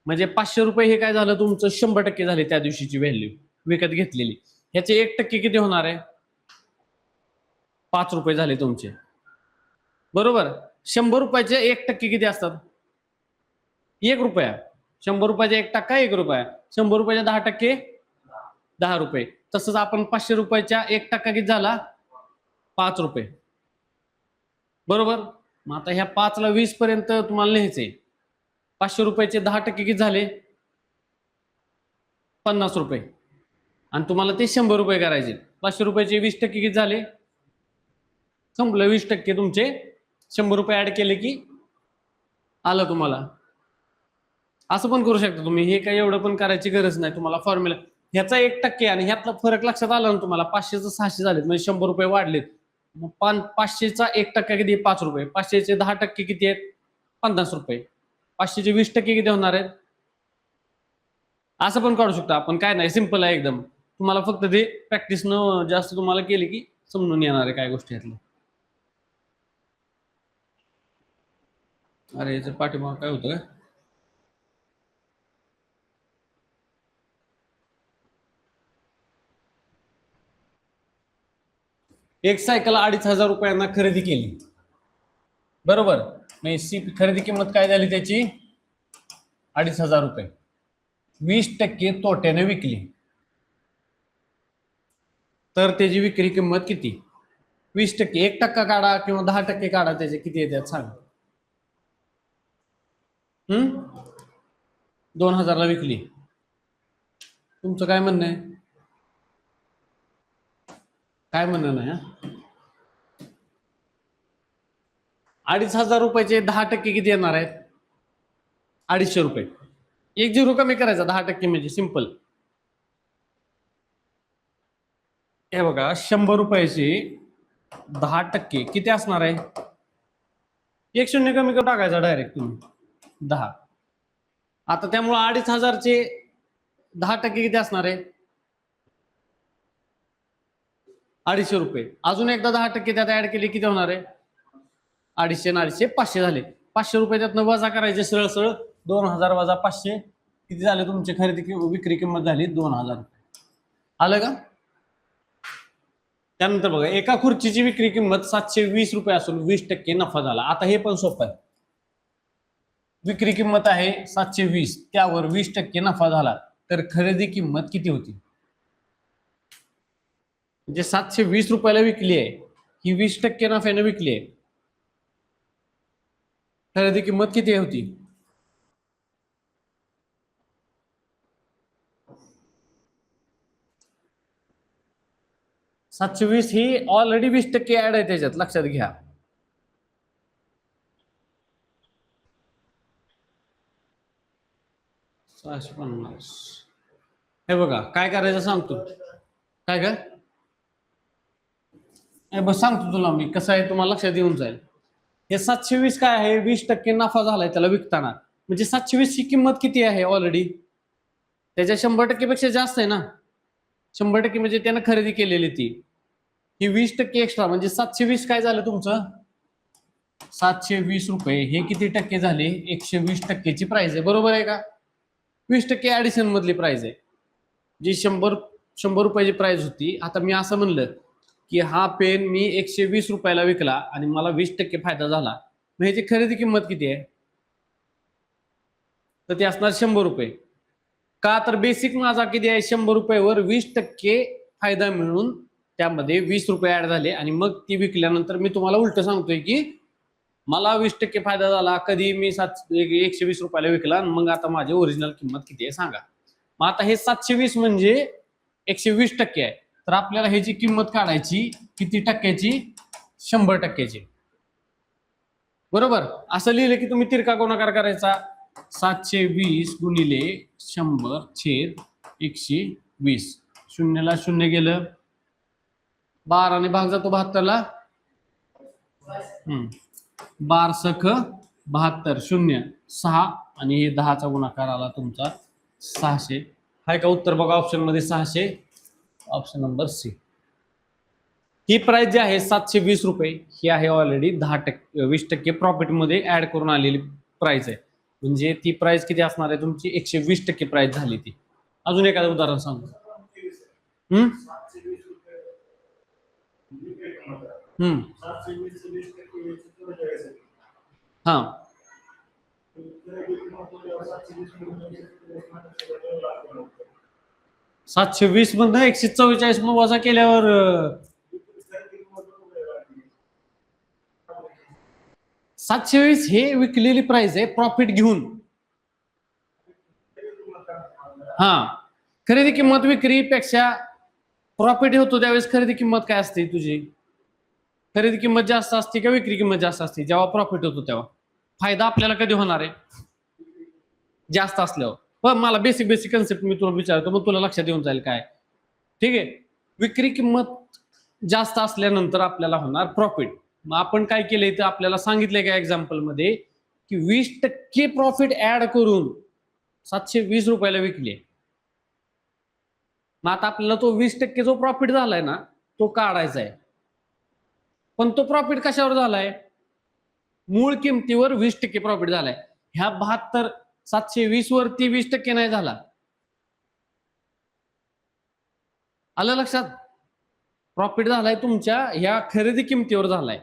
म्हणजे 500 रुपये हे काय झालं तुमचं 100% झाले त्या दिवशीची व्हॅल्यू विकत घेतलेली, ह्याचे 1% किती होणार आहे, 5 रुपये झाले तुमचे, बरोबर. 100 रुपयाचे 1% किती असतात, 1 रुपया. 100 रुपयाचे 1% 1 रुपया, 100 रुपयाचे 10% 10 रुपये. तसंच आपण 500 रुपयाच्या 1% किती झाला, 5 रुपये, बरोबर. मग आता ह्या 5 ला 20 पर्यंत तुम्हाला लिहायचंय, 500 रुपयाचे 10% किती झाले, 50 रुपये, आणि तुम्हाला ते 100 रुपये करायचे, 500 रुपयाचे 20% किती झाले, संपलं, 20% तुमचे 100 रुपये ऍड केले की आलं तुम्हाला. असं पण करू शकता तुम्ही, हे काही एवढं पण करायची गरज नाही तुम्हाला, फॉर्म्युला ह्याचा 1% आणि ह्यातला फरक लक्षात आला ना तुम्हाला, 500चं 600 झालेत म्हणजे 100 रुपये वाढलेत, मग 500चा 1% किती, 5 रुपये, 500चे 10% किती आहेत, 50 रुपये, 500चे 20% किती होणार आहेत, असं पण काढू शकता आपण, काय नाही, सिंपल आहे एकदम. तुम्हाला फक्त ते प्रॅक्टिस न जास्त तुम्हाला केली की समजून येणार आहे काय गोष्टी यातल्या. अरे याचं पाठीमाग काय होतं का, एक सायकल 2,500 रुपयांना खरेदी केली, बरोबर. मग खरेदी किंमत काय झाली त्याची, 2,500 रुपये, 20% तोट्याने विकली, तर त्याची विक्री किंमत किती, 20%, 1% काढा किंवा 10% काढा, त्याचे किती येतात सांग. 2,000 ला विकली, तुमचं काय म्हणणं आहे, काय म्हणणं नाही, 2,500 रुपयाचे 10% किती येणार आहेत, 250 रुपये, एक झिरो कमी करायचा, 10% म्हणजे सिंपल. हे बघा 100 रुपयाचे 10% किती असणार आहे, एक शून्य कमी करून टाकायचा डायरेक्ट तुम्ही 10. आता त्यामुळे 2,500चे 10% किती असणार आहे, 250 रुपये, अजून एकदा 10% त्यात ऍड केले किती होणार आहे, 250 आणि 250 500 झाले, 500 रुपये त्यातनं वजा करायचे सरळ सरळ, 2,000 वजा 500 किती झाले तुमची खरेदी विक्री किंमत झाली 2,000 रुपये, आलं का. त्यानंतर बघा, एका खुर्चीची विक्री किंमत 720 रुपये असून 20% नफा झाला. आता हे पण सोपं आहे, विक्री किंमत आहे 720, त्यावर 20% नफा झाला, तर खरेदी किंमत किती होती, म्हणजे 720 रुपयाला विकली आहे, ही 20% नफ्याने विकली आहे, खरेदी किंमत किती होती, $720 ही ऑलरेडी 20% ऍड आहे त्याच्यात, लक्षात घ्या. हे बघा काय करायचं सांगतो, काय काय बस सांगतो तुला मी, कसं आहे तुम्हाला लक्षात येऊन जाईल. हे 720 काय आहे, 20% नफा झालाय त्याला विकताना, म्हणजे 720 ची किंमत किती आहे ऑलरेडी, त्याच्या 100% पेक्षा जास्त आहे ना, 100% म्हणजे त्यानं खरेदी केलेली ती, ही 20% एक्स्ट्रा, म्हणजे 720 काय झालं तुमचं, 720 रुपये हे किती टक्के झाले, 120%ची प्राइस आहे, बरोबर आहे का, 20% ऍडिशन मधली प्राइस आहे, जी 100 रुपयाची प्राइस होती. आता मी असं म्हणलं की हा पेन मी 120 रुपयाला विकला आणि मला 20% फायदा झाला, मग ह्याची खरेदी किंमत किती आहे, तर ती असणार 100 रुपये. का तर बेसिक माझा किती आहे 100 रुपयावर 20% फायदा मिळून त्यामध्ये 20 रुपये ऍड झाले आणि मग ती विकल्यानंतर मी तुम्हाला उलट सांगतोय की मला 20% फायदा झाला कधी मी 120 रुपयाला विकला मग आता माझी ओरिजिनल किंमत किती आहे सांगा. मग आता हे 720 म्हणजे 120% आहे तर आपल्याला ह्याची किंमत काढायची किती टक्क्याची 100%ची. बरोबर असं लिहिलं की तुम्ही तिरका गुणाकार करायचा 720 गुणिले 100/120 शून्यला शून्य गेलं 12 ने भाग जातो 72ला 12 सख 72 0 6 आणि हे 10चा गुणाकार आला तुमचा 600. हाय का उत्तर बघा ऑप्शन मध्ये 600 ऑप्शन नंबर सी. ही प्राइस जी आहे 720 रुपये ही आहे ऑलरेडी 20% प्रॉफिट मध्ये ऍड करून आलेली प्राइस आहे म्हणजे ती प्राइस किती असणार आहे तुमची 120% प्राइस झाली ती. अजून एखादं उदाहरण सांगू. हा 720 मधनं 144 मग वजा केल्यावर 720 हे विकलेली प्राइस आहे प्रॉफिट घेऊन. हा खरेदी किंमत विक्रीपेक्षा प्रॉफिट होतो त्यावेळेस खरेदी किंमत काय असते तुझी खरेदी किंमत जास्त असते का विक्री किंमत जास्त असते जेव्हा प्रॉफिट होतो तेव्हा. फायदा आपल्याला कधी होणार आहे जास्त असल्यावर. पण मला बेसिक कन्सेप्ट मी तुला विचारतो मग तुला लक्षात येऊन जाईल काय. ठीक आहे विक्री किंमत जास्त असल्यानंतर आपल्याला होणार प्रॉफिट. मग आपण काय केलंय तर आपल्याला सांगितलंय का एक्झाम्पल मध्ये की 20% प्रॉफिट ऍड करून 720 रुपयाला विकले. मग आता आपल्याला तो 20% जो प्रॉफिट झालाय ना तो काढायचा आहे. पण तो प्रॉफिट कशावर झालाय मूळ किमतीवर 20% प्रॉफिट झालाय. ह्या 720 वरती 20% नाही झाला. आलं लक्षात. प्रॉफिट झालाय तुमच्या ह्या खरेदी किमतीवर झालाय.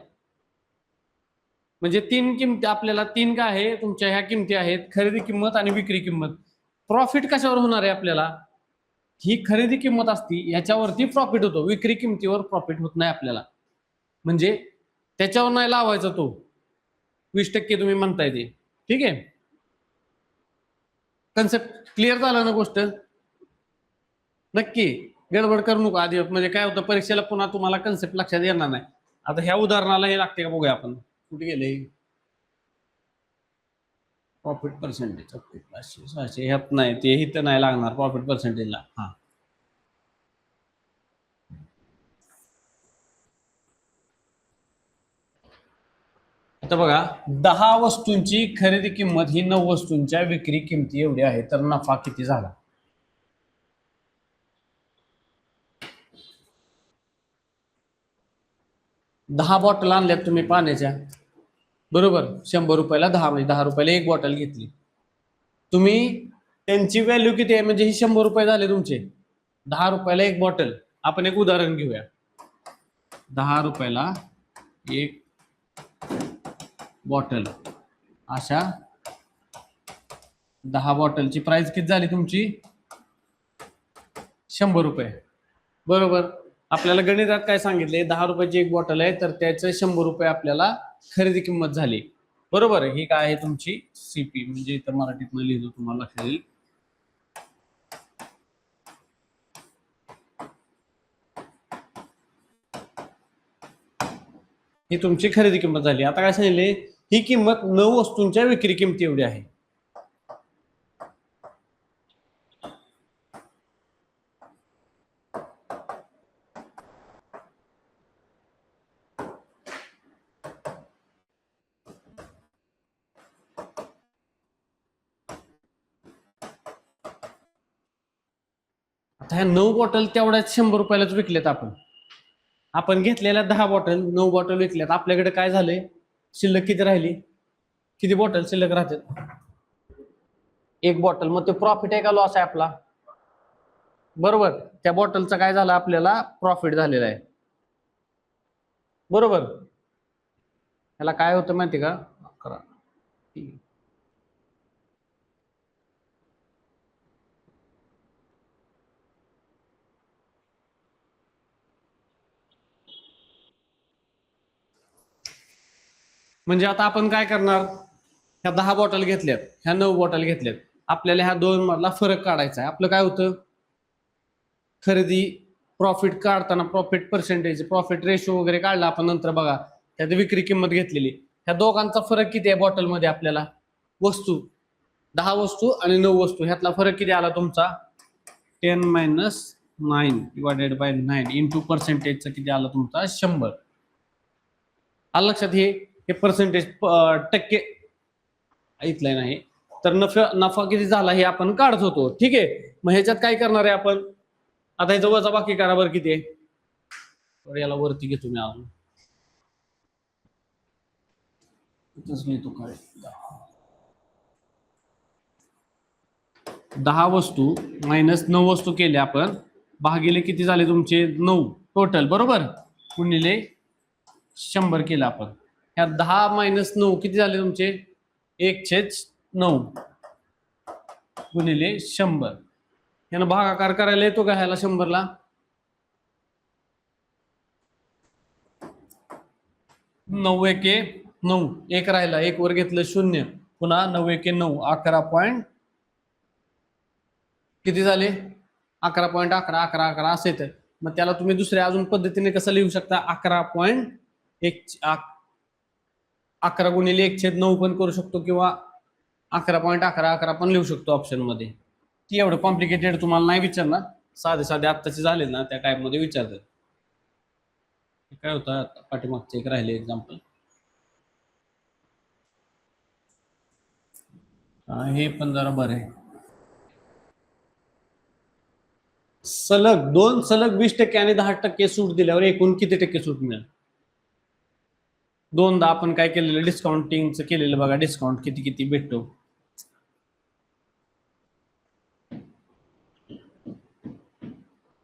म्हणजे 3 किमती आपल्याला 3 काय आहे तुमच्या ह्या किमती आहेत खरेदी किंमत आणि विक्री किंमत. प्रॉफिट कशावर होणार आहे आपल्याला ही खरेदी किंमत असती याच्यावरती प्रॉफिट होतो विक्री किमतीवर प्रॉफिट होत नाही आपल्याला. म्हणजे त्याच्यावर नाही लावायचा तो 20% तुम्ही म्हणताय ते. ठीक आहे कन्सेप्ट क्लिअर झाला ना गोष्ट. नक्की गडबड करू नको आधी म्हणजे काय होतं परीक्षेला पुन्हा तुम्हाला कन्सेप्ट लक्षात येणार नाही. आता ह्या उदाहरणाला हे लागते का बघूया आपण कुठे गेले प्रॉफिट पर्सेंटेज 500 600 ह्यात नाही ते इथं नाही लागणार प्रॉफिट पर्सेंटेजला. हा आता बघा 10 वस्तूंची खरेदी किंमत ही 9 वस्तूंच्या विक्री किमती एवढी आहे तर नफा किती झाला. दहा बॉटल आणल्यात तुम्ही पाण्याच्या बरोबर 100 रुपयाला 10 म्हणजे 10 रुपयाला एक बॉटल घेतली तुम्ही. त्यांची व्हॅल्यू किती आहे म्हणजे ही 100 रुपये झाले तुमचे 10 रुपयाला एक बॉटल. आपण एक उदाहरण घेऊया 10 रुपयाला एक बॉटल अशा 10 बॉटलची प्राइस किती झाली तुमची 100 रुपये. बरोबर आपल्याला गणितात काय सांगितले 10 रुपयाची एक बॉटल आहे तर त्याचं 100 रुपये आपल्याला खरेदी किंमत झाली. बरोबर ही काय आहे तुमची सीपी म्हणजे इथं मराठीतनं लिहितो तुम्हाला लक्षात येईल. ही तुमची खरेदी किंमत झाली. आता काय सांगितले ही किंमत 9 वस्तूंच्या विक्री किमती एवढी आहे. आता ह्या 9 बॉटल तेवढ्याच 100 रुपयालाच विकलेत आपण घेतलेल्या 10 बॉटल 9 बॉटल विकल्यात. आपल्याकडे काय झाले शिल्लक किती राहिली किती बॉटल शिल्लक राहतात एक बॉटल. मग ते प्रॉफिट आहे का लॉस आहे आपला बरोबर. त्या बॉटलचा काय झाला आपल्याला प्रॉफिट झालेला आहे बरोबर. त्याला काय होतं माहिती का 11 म्हणजे आता आपण काय करणार, ह्या 10 बॉटल घेतल्यात, ह्या 9 बॉटल घेतल्यात, आपल्याला ह्या दोन मधला फरक काढायचा आहे. आपलं काय होतं, खरेदी प्रॉफिट काढताना प्रॉफिट पर्सेंटेज प्रॉफिट रेशो वगैरे काढला आपण नंतर बघा, त्यात विक्री किंमत घेतलेली, ह्या दोघांचा फरक किती आहे बॉटलमध्ये आपल्याला, वस्तू 10 वस्तू आणि 9 वस्तू, ह्यातला फरक किती आला तुमचा 10 - 9 डिवायडेड बाय 9 इंटू पर्सेंटेजचा किती आला तुमचा 100. आलं लक्षात, हे पर्सेंटेज टक्के ऐकलंय नाही, तर नफा किती झाला हे आपण काढत होतो. ठीक आहे, मग ह्याच्यात काय करणार आहे आपण, आता ह्याचं वजा बाकी करा बरं किती आहे, तर याला वरती घेतो मी अजून, लिहितो काय 10 वस्तू मायनस 9 वस्तू केले आपण, भागिले किती झाले तुमचे 9 टोटल, बरोबर, गुणिले 100 केलं आपण. ह्या 10 - 9 किती झाले तुमचे 1/9 गुणिले 100. यानं भागाकार करायला येतो का ह्याला 100ला, 9 एके 9, एक राहिला, एक वर घेतलं 0, पुन्हा 9 एके 9 11 पॉइंट किती झाले 11.11 11 11 असे. तर मग त्याला तुम्ही दुसऱ्या अजून पद्धतीने कसं लिहू शकता, 11.1 11 गुणिले 1/9 पण करू शकतो, किंवा 11.11 11 पण लिहू शकतो ऑप्शन मध्ये. ती एवढं कॉम्प्लिकेटेड तुम्हाला नाही विचारणार, साधे साधे आत्ताचे झाले ना त्या टाइप मध्ये विचारतात. काय होतं पाठीमागचे एक राहिले एक्झाम्पल, हे पण जरा बरं आहे. सलग 2 सलग 20% आणि 10% सूट दिल्यावर एकूण किती टक्के सूट मिळेल. दोनदा आपण काय केलेलं डिस्काउंटिंगचं केलेलं बघा, डिस्काउंट किती किती भेटतो.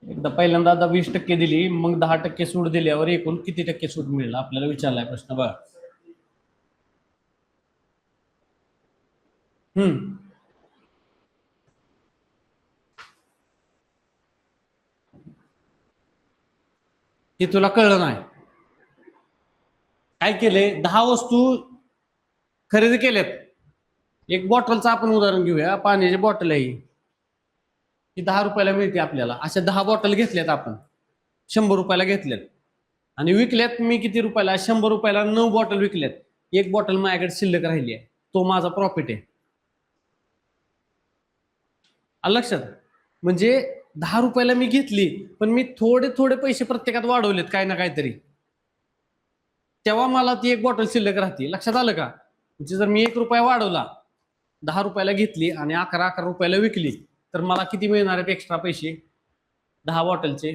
एकदा पहिल्यांदा 20% दिली, मग 10% सूट दिल्यावर एकूण किती टक्के सूट मिळेल आपल्याला विचारलाय प्रश्न बघा. हे तुला कळलं नाही, काय केले 10 वस्तू खरेदी केल्यात. एक बॉटलचं आपण उदाहरण घेऊया, पाण्याची बॉटल आहे ही 10 रुपयाला मिळते आपल्याला. अशा 10 बॉटल घेतल्यात आपण, 100 रुपयाला घेतल्यात आणि विकल्यात मी किती रुपयाला, 100 रुपयाला 9 बॉटल विकल्यात. एक बॉटल माझ्याकडे शिल्लक राहिली आहे, तो माझा प्रॉफिट आहे. लक्षात, म्हणजे 10 रुपयाला मी घेतली, पण मी थोडे थोडे पैसे प्रत्येकात वाढवलेत काय ना काहीतरी, तेव्हा मला ती एक बॉटल शिल्लक राहते. लक्षात आलं का, म्हणजे जर मी 1 रुपया वाढवला, 10 रुपयाला घेतली आणि 11 रुपयाला विकली, तर मला किती मिळणार आहेत एक्स्ट्रा पैसे 10 बॉटलचे,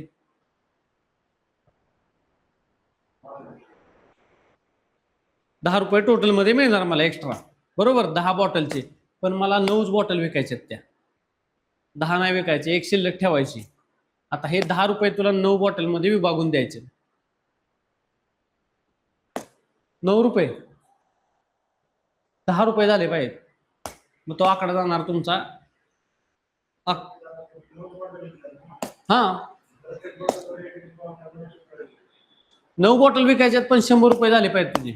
10 रुपये टोटल मध्ये मिळणार मला एक्स्ट्रा, बरोबर, 10 बॉटलचे. पण मला 9 बॉटल विकायच्यात, त्या 10 नाही विकायचे, एक शिल्लक ठेवायची. आता हे 10 रुपये तुला 9 बॉटल मध्ये विभागून द्यायचे, 9 रुपये 10 रुपये झाले पाहिजे, मग तो आकडा जाणार तुमचा, हा 9 बॉटल विकायच्यात पण 100 रुपये झाले पाहिजे तुझे.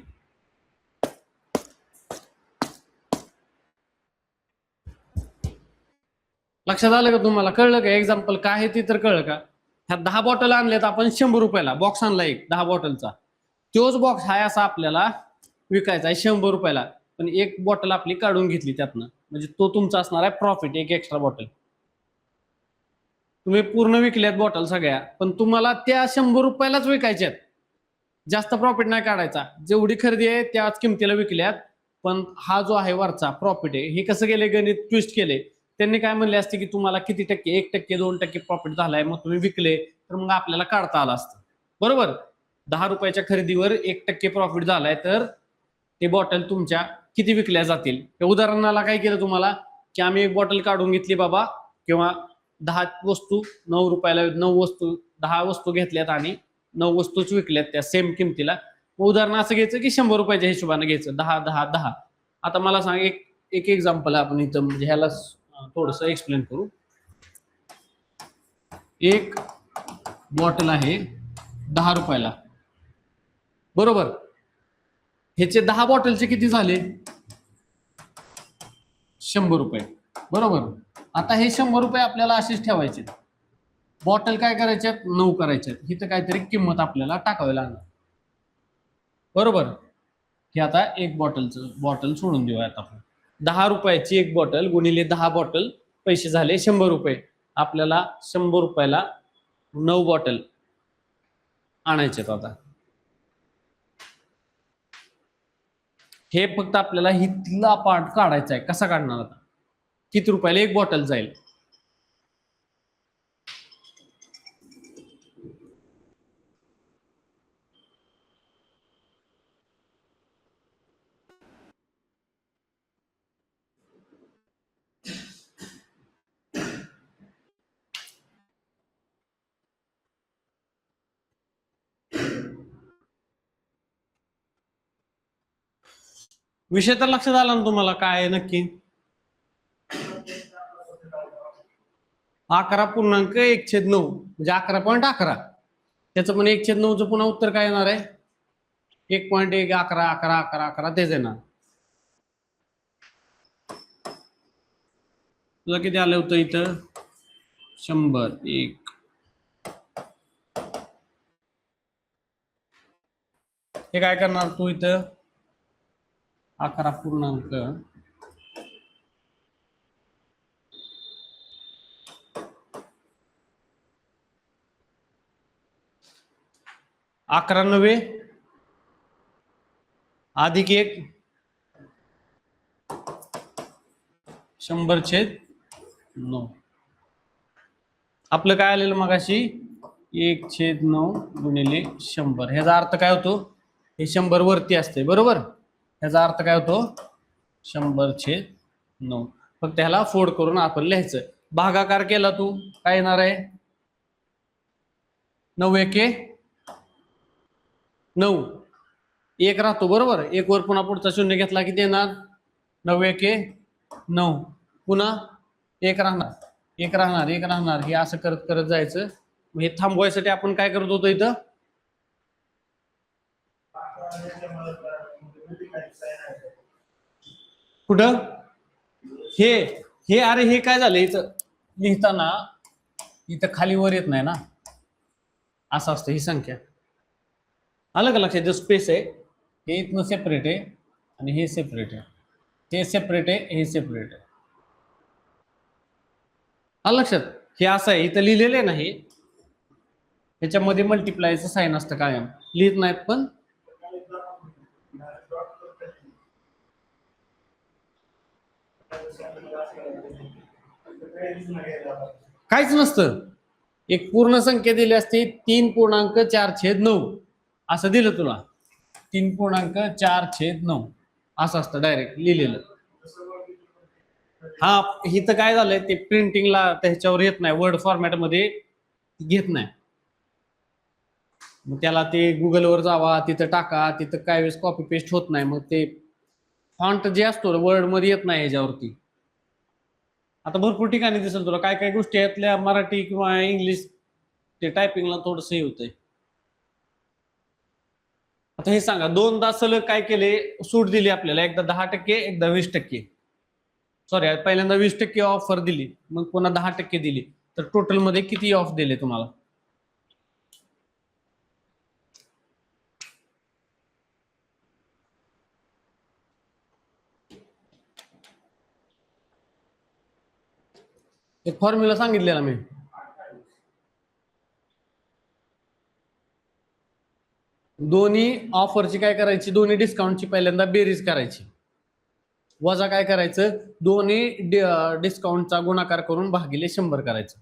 लक्षात आलं का तुम्हाला, कळलं का एक्झाम्पल काय आहे ते तर कळलं का. ह्या 10 बॉटल आणल्यात आपण 100 रुपयाला, बॉक्स आणला एक 10 बॉटलचा, तोच बॉक्स हाय असा आपल्याला विकायचा आहे 100 रुपयाला, पण एक बॉटल आपली काढून घेतली त्यातनं, म्हणजे तो तुमचा असणार आहे प्रॉफिट, एक एक्स्ट्रा बॉटल. तुम्ही पूर्ण विकल्यात बॉटल सगळ्या, पण तुम्हाला त्या 100 रुपयालाच विकायच्यात, जास्त प्रॉफिट नाही काढायचा. जेवढी खरेदी आहे त्याच किमतीला विकल्यात, पण हा जो आहे वरचा प्रॉफिट आहे, हे कसं केले गणित ट्विस्ट केले. त्यांनी काय म्हणले असते की तुम्हाला किती टक्के 1% 2% प्रॉफिट झालाय, मग तुम्ही विकले तर मग आपल्याला काढता आलं असतं, बरोबर. 10 रुपयाच्या खरेदीवर 1% प्रॉफिट झालाय, तर ते बॉटल तुमच्या किती विकल्या जातील. त्या उदाहरणाला काय केलं तुम्हाला, की आम्ही एक बॉटल काढून घेतली बाबा, किंवा 10 वस्तू 9 रुपयाला 9 वस्तू 10 वस्तू घेतल्यात आणि 9 वस्तूच विकल्यात त्या सेम किमतीला. उदाहरण असं घ्यायचं की 100 रुपयाच्या हिशोबाने घ्यायचं, 10 10 10. आता मला सांग, एक एक्झाम्पल आपण इथं म्हणजे ह्याला थोडस एक्सप्लेन करू. एक बॉटल आहे 10 रुपयाला, बरोबर, ह्याचे 10 बॉटलचे किती झाले? 100 रुपये. बरोबर. आता हे 100 रुपये आपल्याला असेच ठेवायचे. बॉटल काय करायच्यात? 9 करायच्यात. इथं काहीतरी किंमत आपल्याला टाकावी लागणार. बरोबर. हे आता एक बॉटल सोडून देऊयात आपण. 10 रुपयाची एक बॉटल गुणिले 10 बॉटल पैसे झाले 100 रुपये. आपल्याला 100 रुपयाला 9 बॉटल आणायचे आता. हे फक्त आपल्याला हितला पार्ट काढायचा आहे. कसा काढणार आता? किती रुपयाला एक बॉटल जाईल? विषय तर लक्षात आला ना तुम्हाला काय आहे नक्की? 11.1/9 म्हणजे 11.11. त्याचं पण 1/9चं पुन्हा उत्तर काय येणार आहे? 1.1 11 11 11 11 तेच येणार. तुला किती आलं होतं इथं? 100 1. हे काय करणार तू इथं? 11.11 अधिक 1 100/9. आपलं काय आलेलं मगाशी? 1/9 गुणिले 100. ह्याचा अर्थ काय होतो? हे 100 वरती असते. बरोबर. ह्याचा अर्थ काय होतो? 100/9. फक्त ह्याला फोड करून आपण लिहायचं. भागाकार केला तू काय येणार आहे? 9 1 9. 1 राहतो. बरोबर. 1 वर पुन्हा पुढचा शून्य घेतला किती येणार? 9 1 9. पुन्हा 1 राहणार 1 राहणार 1 राहणार. हे असं करत करत जायचं. हे थांबवायसाठी आपण काय करत होतो इथं? कुठं? हे अरे हे काय झालं इथं लिहिताना? इथं खाली वर येत नाही ना, असं असतं ही संख्या. आलं का लक्षात? जो स्पेस आहे हे इथनं सेपरेट आहे आणि हे सेपरेट आहे. हे सेपरेट आहे, हे सेपरेट आहे. आलं लक्षात? हे असं आहे. इथं लिहिलेलं आहे ना, हे ह्याच्यामध्ये मल्टिप्लायचं साईन असतं कायम. लिहित नाहीत पण काहीच नसतं. एक पूर्ण संख्या दिली असते 3.4/9 असं दिलं तुला. 3.4/9 असं असतं डायरेक्ट लिहिलेलं. हा इथं काय झालंय ते प्रिंटिंगला त्याच्यावर येत नाही, वर्ड फॉर्मॅटमध्ये घेत नाही. मग त्याला ते गुगलवर जावा, तिथं टाका, तिथं काय वेळेस कॉपी पेस्ट होत नाही. मग ते फॉन्ट जे असतो वर्ड मध्ये येत नाही ह्याच्यावरती. आता भरपूर ठिकाणी दिसेल तुला काय काय गोष्टी यातल्या मराठी किंवा इंग्लिश ते टायपिंगला थोडंसं हे होतंय. आता हे सांगा, 2दा सलग काय केले? सूट दिली आपल्याला. एकदा 10%, एकदा 20%. सॉरी, पहिल्यांदा 20% ऑफर दिली, मग पुन्हा 10% दिली. तर टोटल मध्ये किती ऑफ दिले तुम्हाला? एक फॉर्म्युला सांगितलेला मी. दोन्ही ऑफरची काय करायची? दोन्ही डिस्काउंटची पहिल्यांदा बेरीज करायची. वजा काय करायचं? दोन्ही डिस्काउंटचा गुणाकार करून भागिले 100 करायचं.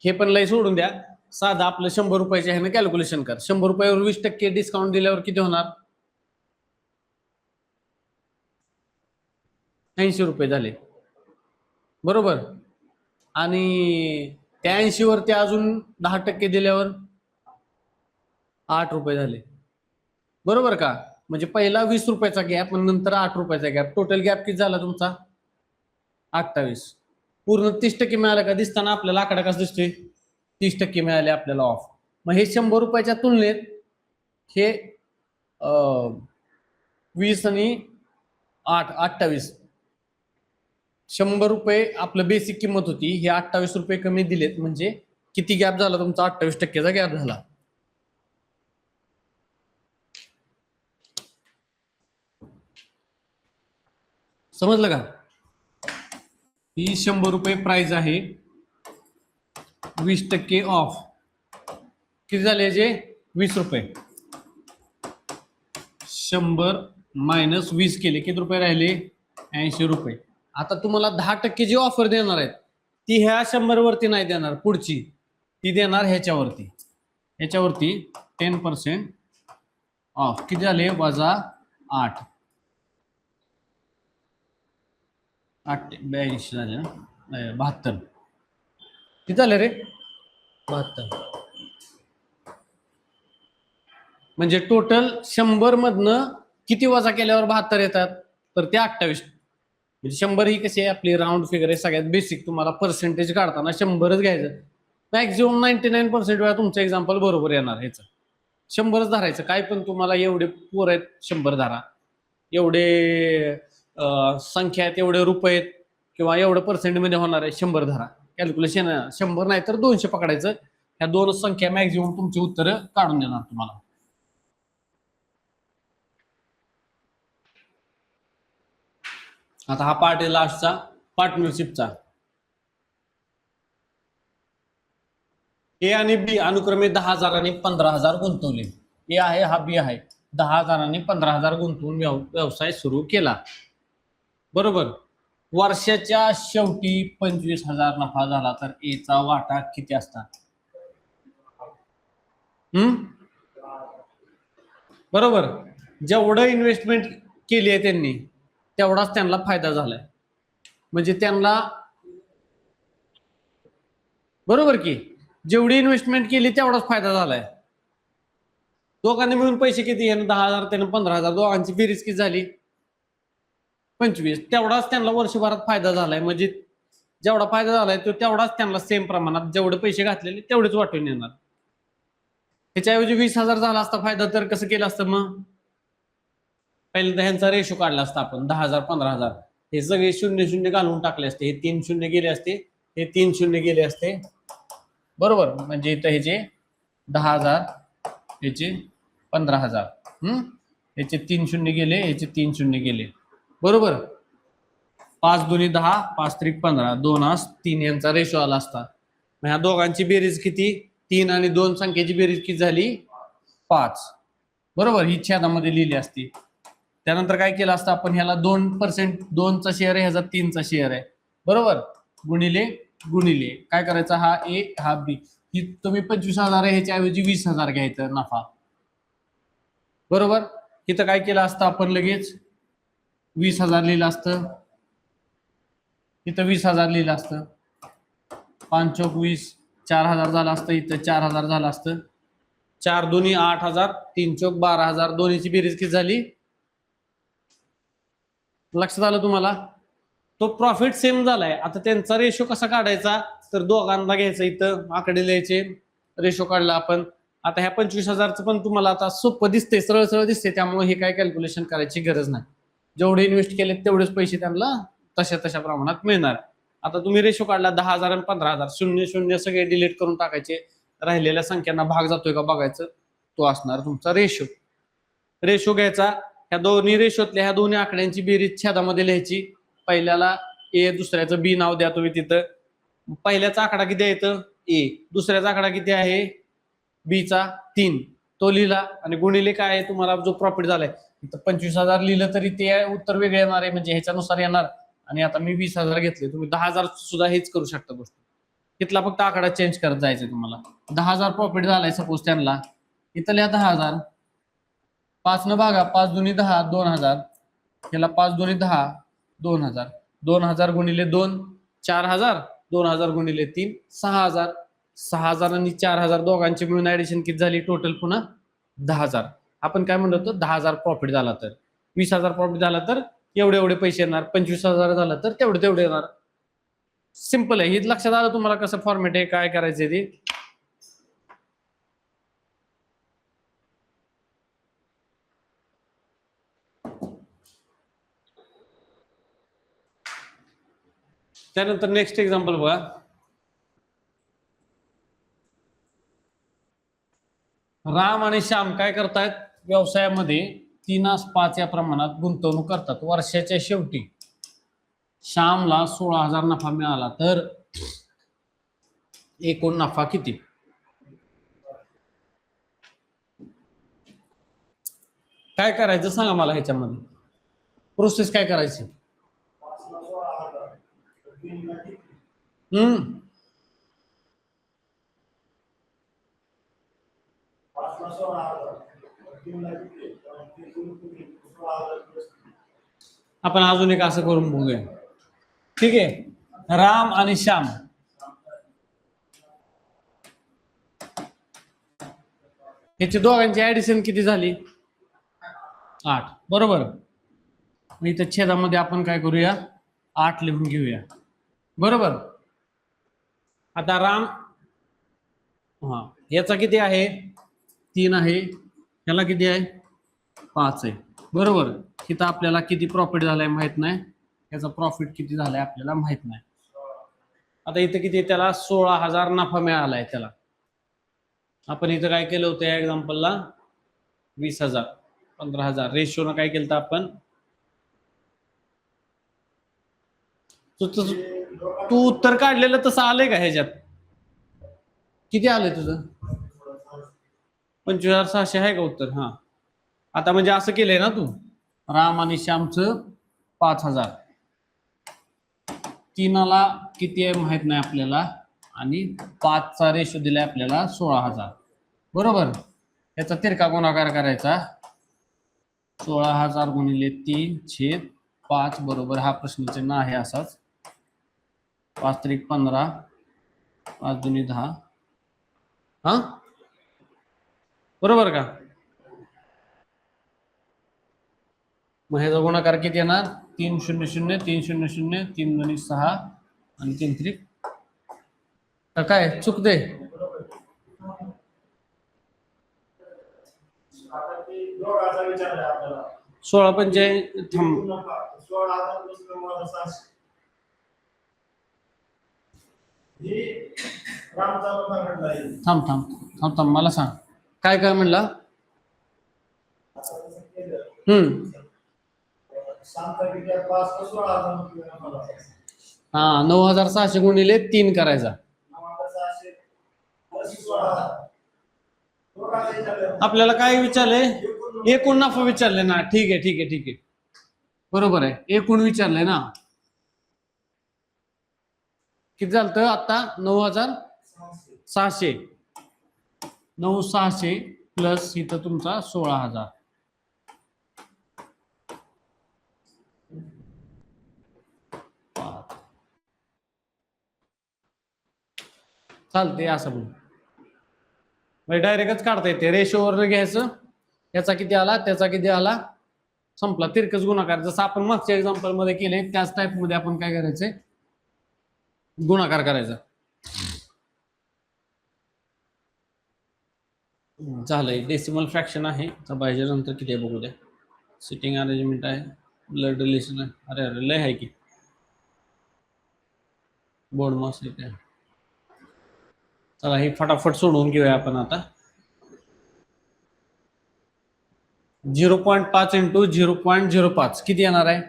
हे पण लय सोडून द्या. साधा आपलं 100 रुपयाच्या ह्यानं कॅल्क्युलेशन कर. 100 रुपयावर 20% डिस्काउंट दिल्यावर किती होणार? 80 रुपये झाले. बरोबर. आणि त्या 80 वरती अजून 10% दिल्यावर 8 रुपये झाले. बरोबर का? म्हणजे पहिला 20 रुपयाचा गॅप आणि नंतर 8 रुपयाचा गॅप. टोटल गॅप किती झाला तुमचा? 28. पूर्ण 30% मिळालं का? दिसताना आपल्याला आकडा कसा दिसतोय? 30% मिळाले आपल्याला ऑफ. मग हे 100 रुपयाच्या तुलनेत हे 20 आणि 8 28. 100 रुपये आपलं बेसिक किंमत होती, हे 28 रुपये कमी दिलेत, म्हणजे किती गॅप झाला तुमचा? 28% गॅप झाला. समजलं का? ही 100 रुपये प्राइस आहे, 20% ऑफ. किती झाले जे? 20 रुपये. 100 मायनस 20 केले, किती रुपये राहिले? 80 रुपये. आता तुम्हाला 10% जी ऑफर देणार आहेत ती ह्या 100 वरती नाही देणार, पुढची ती देणार ह्याच्यावरती. 10% ऑफ. किती झाले? वजा 8. 82 झाले ना, 72. किती झाले रे? 72. म्हणजे टोटल 100 मधनं किती वजा केल्यावर 72 येतात? तर ते 28. म्हणजे 100 ही कशी आहे आपली राऊंड फिगर आहे, सगळ्यात बेसिक. तुम्हाला पर्सेंटेज काढताना 100च घ्यायचं. मॅक्झिमम 99% वेळा तुमचं एक्झाम्पल बरोबर येणार. ह्याचं 100च धरायचं. काय पण तुम्हाला एवढे पोर आहेत 100 धरा, एवढे संख्या आहेत, एवढे रुपये आहेत, किंवा एवढं पर्सेंटमध्ये होणार आहे 100 धरा. कॅल्क्युलेशन 100 नाही तर 200 पकडायचं. ह्या दोनच संख्या मॅक्झिमम तुमची उत्तरं काढून देणार तुम्हाला. आता हा पार्ट आहे लास्टचा, पार्टनरशिपचा. ए आणि बी अनुक्रमे 10,000 आणि 15,000 गुंतवले. ए आहे, हा बी आहे. 10,000 आणि 15,000 गुंतवून व्यवसाय सुरू केला. बरोबर. वर्षाच्या शेवटी 25,000 नफा झाला तर एचा वाटा किती असतात? बरोबर. जेवढं इन्व्हेस्टमेंट केली आहे त्यांनी तेवढाच त्यांना फायदा झालाय. म्हणजे त्यांना, बरोबर की, जेवढी इन्व्हेस्टमेंट केली तेवढाच फायदा झालाय. दोघांनी मिळून पैसे किती? 10,000, त्यानं 15,000, दोघांची बेरीज किती झाली? 25. तेवढाच त्यांना वर्षभरात फायदा झालाय. म्हणजे जेवढा फायदा झालाय तो तेवढाच त्यांना सेम प्रमाणात जेवढे पैसे घातलेले तेवढेच वाटून येणार. त्याच्याऐवजी 20,000 झाला असता फायदा तर कसं केलं असतं? मग पहिल्यांदा ह्यांचा रेशो काढला असता आपण. 10,000 15,000 हे सगळे 0 घालून टाकले असते. हे 3 शून्य गेले असते, हे 3 शून्य गेले असते. बरोबर. म्हणजे इथं ह्याचे 10,000, ह्याचे 15,000, ह्याचे 3 शून्य गेले, ह्याचे 3 शून्य गेले. बरोबर. 5 दुनी 10, 5 त्रिक 15, 2 3 यांचा रेशो आला असता. ह्या दोघांची बेरीज किती? 3 आणि 2 संख्येची बेरीज किती झाली? 5. बरोबर. ही छेदामध्ये लिहिली असती. त्यानंतर काय केलं असतं आपण? ह्याला 2%, 2चा शेअर आहे, ह्याचा 3चा शेअर आहे. बरोबर. गुणिले गुणिले काय करायचं? हा ए, हा बी. ही तुम्ही 25,000 आहे, ह्याच्या ऐवजी 20,000 घ्यायचं नफा. बरोबर. इथं काय केलं असतं आपण? लगेच 20,000 लिहिलं असतं. इथं 20,000 लिहिलं असतं. 5 चौक 20, 4,000 झालं असतं. इथं 4,000 झालं असतं. 4 दुनी 8,000, 3 चौक 12,000. दोन्हीची बेरीज किती झाली? लक्षात आलं तुम्हाला? तो प्रॉफिट सेम झालाय. आता त्यांचा रेशो कसा काढायचा? तर दोघांना घ्यायचं, इथं आकडे लिहायचे, रेशो काढला आपण. आता ह्या 25,000चं पण तुम्हाला आता सोपं दिसते, सरळ सरळ दिसते, त्यामुळे हे काय कॅल्क्युलेशन करायची गरज नाही. जेवढे इन्व्हेस्ट केले तेवढेच पैसे त्यांना तशा प्रमाणात मिळणार. आता तुम्ही रेशो काढला 10,000 आणि 15,000, 0 सगळे डिलीट करून टाकायचे. राहिलेल्या संख्यांना भाग जातोय का बघायचं. तो असणार तुमचा रेशो. रेशो घ्यायचा. ह्या दोन्ही रेशोतल्या ह्या दोन्ही आकड्यांची बेरीज छेदामध्ये लिहायची. पहिल्याला ए, दुसऱ्याचं बी नाव द्या तुम्ही तिथं. पहिल्याचा आकडा किती आहे? इथं ए. दुसऱ्याचा आकडा किती आहे? बीचा 3. तो लिहिला. आणि गुणिले काय आहे? तुम्हाला जो प्रॉफिट झालाय इथं 25,000 लिहिलं तरी ते उत्तर वेगळे येणार आहे, म्हणजे ह्याच्यानुसार येणार. आणि आता मी 20,000 घेतले, तुम्ही 10,000 सुद्धा हेच करू शकता गोष्ट. तिथला फक्त आकडा चेंज करत जायचं तुम्हाला. 10,000 प्रॉफिट झालाय सपोज त्यांना. इथं लिहा 10,000. 5 न भागा, 5 दुनी 10, 2,000. याला 5 दुनी 10, 2,000. 2,000 गुणिले 2, 4,000. 2,000 गुणिले 3, 6,000. 6,000 आणि 4,000 दोघांची मिळून ऍडिशन किती झाली? टोटल पुन्हा 10,000. आपण काय म्हणतो? 10,000 प्रॉफिट झाला तर, 20,000 प्रॉफिट झाला तर एवढे एवढे पैसे येणार, 25,000 झाला तर तेवढे तेवढे येणार. सिंपल आहे. हे लक्षात आलं तुम्हाला कसं फॉर्मॅट आहे, काय करायचं ते? त्यानंतर नेक्स्ट एक्झाम्पल बघा. राम आणि श्याम काय करतायत व्यवसायामध्ये 3/5 या प्रमाणात गुंतवणूक करतात. वर्षाच्या शेवटी श्यामला 16,000 नफा मिळाला तर एकूण नफा किती? काय करायचं सांगा मला. ह्याच्यामध्ये प्रोसेस काय करायची? आपण अजून एक असं करून बघूया. ठीक आहे. राम आणि श्याम ह्याची दोघांची ऍडिशन किती झाली? 8. बरोबर. इथं छेदामध्ये आपण काय करूया? 8 लिहून घेऊया. बरोबर. आता राम याचा किती आहे? 3 आहे. याला किती आहे? 5 आहे. बरोबर. इथं आपल्याला किती प्रॉफिट झालाय माहित नाही. याचा प्रॉफिट किती झालाय आपल्याला माहित नाही. आता इथं किती? त्याला 16,000 नफा मिळालाय त्याला. आपण इथं काय केलं होतं या एक्झाम्पलला? 20,000, 15,000 रेशोनं काय केलं आपण? तू उत्तर काढलेलं तसं आलंय का ह्याच्यात? किती आलंय तुझं? 25,600 आहे का उत्तर? हा. आता म्हणजे असं केलंय ना तू, राम आणि श्यामचं 5,000, 3ला किती आहे माहित नाही आपल्याला, आणि 5चा रेशो दिलाय आपल्याला 16,000. बरोबर. याचा तिरका गुणाकार करायचा. 16,000 गुणिले 3/5 बरोबर. हा प्रश्नचिन्ह आहे असाच. 5 त्रिक 15, 5 दुनी 10. हा बरोबर का? मग ह्याचा गुणाकार किती येणार? 3 0 0 3 0 0 3 दुनी 6 आणि 3 त्रिक काय चुकते? 16 पंचे थांब मला सांग काय काय म्हणला? हा 9,600 गुणिले 3 करायचा. आपल्याला काय विचारलंय? एकूण नफा विचारले ना. ठीक आहे बरोबर आहे. एकूण विचारलंय ना. किती झालं आता? 9,600. 9,600 प्लस इथं तुमचा 16,000. चालते असं म्हणून डायरेक्टच काढता येते. रेशोवर घ्यायचं. याचा किती आला, त्याचा किती आला, संपला. तिरकस गुणाकार. जसं आपण मागच्या एक्झाम्पल मध्ये केले त्याच टाइप मध्ये आपण काय करायचंय? गुणाकार करायचा. झालंय. डेसिमल फ्रॅक्शन आहे. पाहिजे नंतर किती आहे बघू द्या. सिटिंग अरेंजमेंट आहे. ब्लड रिलेशन आहे. अरे लय आहे की. बोर्ड मास आहे. चला हे फटाफट सोडवून घेऊया आपण आता. 0.5 इंटू 0.05 किती येणार आहे?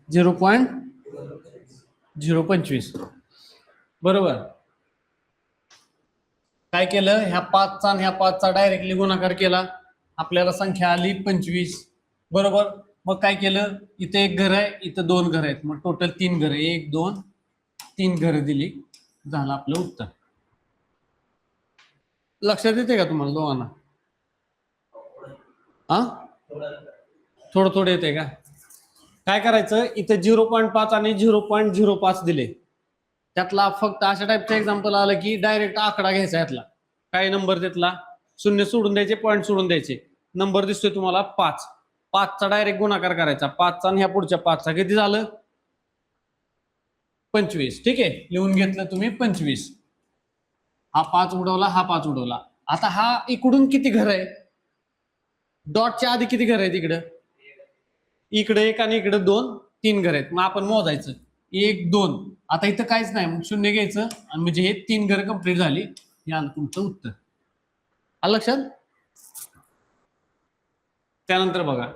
0.025. बरोबर. काय केलं? ह्या 5चा आणि ह्या 5चा डायरेक्टली गुणाकार केला. आपल्याला संख्या आली 25. बरोबर. मग काय केलं? इथे एक घर आहे, इथं 2 घर आहेत. मग टोटल 3 घर. 1 2 3 घर दिली. झालं आपलं उत्तर. लक्षात येते का तुम्हाला दोघांना? थोडं येते का? काय करायचं? इथं 0.5 आणि 0.05 दिले. त्यातला फक्त अशा टाईपचं एक्झाम्पल आलं की डायरेक्ट आकडा घ्यायचा. यातला काय नंबर त्यातला शून्य सोडून द्यायचे, पॉईंट सोडून द्यायचे. नंबर दिसतोय तुम्हाला 5. 5चा डायरेक्ट गुणाकार करायचा. 5चा आणि ह्या पुढच्या 5चा किती झालं? 25. ठीक आहे. लिहून घेतलं तुम्ही 25. हा 5 उडवला, हा 5 उडवला. आता हा इकडून किती घर आहे? डॉटच्या आधी किती घर आहे तिकडं? इकडे एक आणि इकडे दोन, 3 घर आहेत. मग आपण मोजायचं 1 2. आता इथं काहीच नाही, मग 0 घ्यायचं आणि म्हणजे हे 3 घर कंप्लीट झाली. हे आलं तुमचं उत्तर. आलं लक्षात? त्यानंतर बघा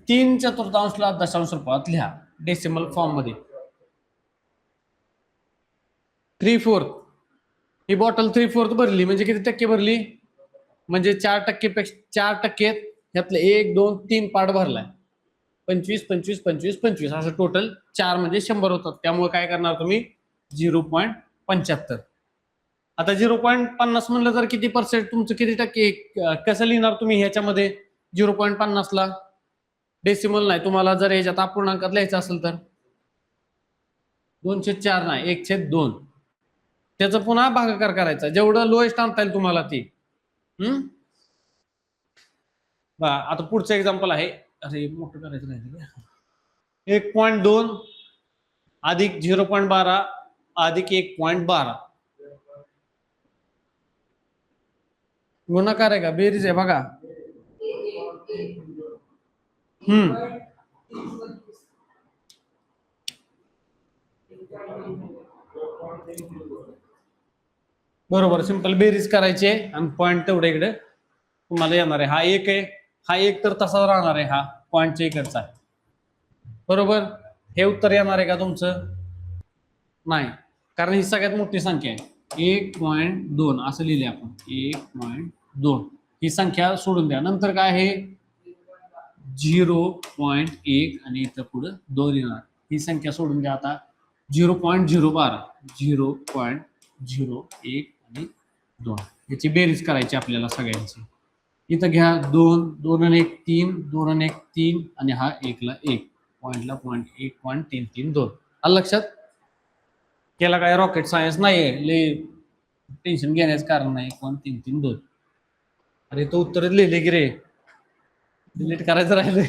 3/4 दशांश रूपात लिहा डेसिमल फॉर्म मध्ये. 3/4 ही बॉटल 3/4 भरली म्हणजे किती टक्के भरली? म्हणजे 4% पेक्षा 4% ह्यातले 1 2 3 पार्ट भरलाय. 25 25 25 25 असं टोटल 4 म्हणजे 100 होतात. त्यामुळे काय करणार तुम्ही 0.75. आता 0.50 म्हणलं तर किती पर्सेंट तुमचं किती टक्के कसं लिहिणार तुम्ही ह्याच्यामध्ये 0.50 ला? डेसिमल नाही, तुम्हाला जर ह्याच्यात अपूर्णांकात लिहायचं असेल तर 2/4 नाही 1/2. त्याचा पुन्हा भागाकार करायचा, जेवढं लोएस्ट आणता येईल तुम्हाला ती. आता पुढचं एक्झाम्पल आहे. अरे मोठं करायचं नाही. 1.2 अधिक 0.12 अधिक 1.12 गुणाकार आहे का बेरीज आहे बघा. बरोबर, सिंपल बेरीज करायची आहे आणि पॉईंट तेवढे इकडे तुम्हाला येणार आहे. हा 1 आहे, हा 1 तर तसाच राहणार आहे, हा पॉईंटच्या इकडचा आहे. बरोबर, हे उत्तर येणार आहे का तुमचं? नाही, कारण ही सगळ्यात मोठी संख्या आहे. 1.2 असं लिहिले आपण 1.2. ही संख्या सोडून द्या. नंतर काय आहे 0.1 आणि इथं पुढे 2 येणार. ही संख्या सोडून द्या. आता 0.012 0.01 आणि 2 याची बेरीज करायची आपल्याला सगळ्यांची. इथं घ्या 2 2 आणि 1 3 2 आणि 1 3 आणि हा 1 ला 1 पॉईंटला पॉईंट 1.332. आलं लक्षात? केला काय रॉकेट सायन्स नाहीये, लय टेन्शन घेण्याचं कारण नाही. 1.332. अरे तो उत्तर लिहिले की रे, डिलीट करायचं राहिलंय.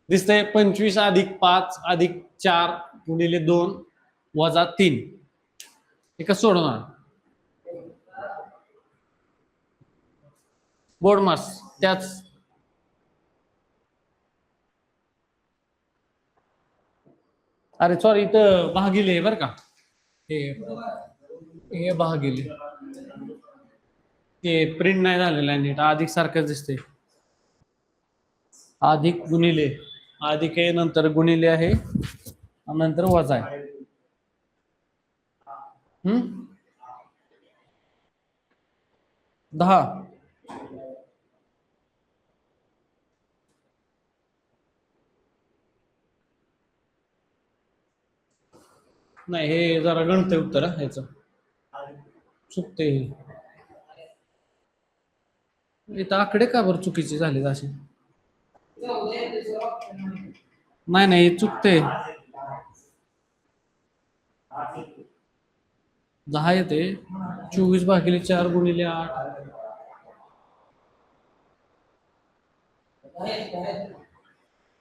दिसतंय 25 अधिक 5 अधिक 4 गुणिले 2 वजा 3. हे कसं सोडवणार? बोर्ड मास त्याच. अरे सॉरी, इथं भागिले बरं का, हे भागिले ते प्रिंट नाही झालेलं आहे नीट, अधिक सारखंच दिसते. अधिक गुणिले अधिक आहे, नंतर गुणिले आहे, नंतर वजा आहे. 10. नाही, हे जरा गणतंय उत्तर ह्याचं, चुकते. इथं आकडे का बरं चुकीचे झाले असे? नाही नाही, चुकते. 10 येते. 24/4 गुणिले 8.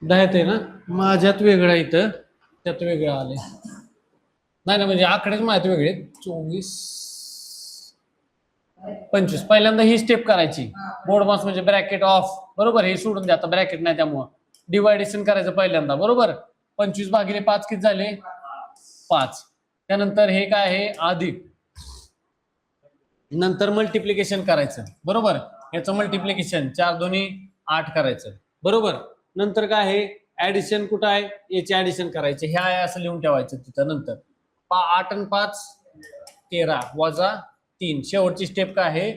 10 येते ना, माझ्यात वेगळं इथं, त्यात वेगळं आले. नाही ना, म्हणजे आकडेच माहिती वेगळे. 24 25 पहिल्यांदा ही स्टेप करायची. बोर्ड मास म्हणजे ब्रॅकेट ऑफ, बरोबर. हे सोडून द्या, आता ब्रॅकेट नाही त्यामुळं डिवायडेशन करायचं पहिल्यांदा, बरोबर. 25/5 किती झाले? 5. त्यानंतर हे काय आहे अधिक, नंतर मल्टिप्लिकेशन करायचं, बरोबर. याचं मल्टिप्लिकेशन 4 2 8 करायचं, बरोबर. नंतर काय आहे ऍडिशन, कुठं आहे याची ऍडिशन करायची, हे आहे असं लिहून ठेवायचं तिथं. नंतर 8 आणि 5 13 वजा 3. शेवटची स्टेप काय आहे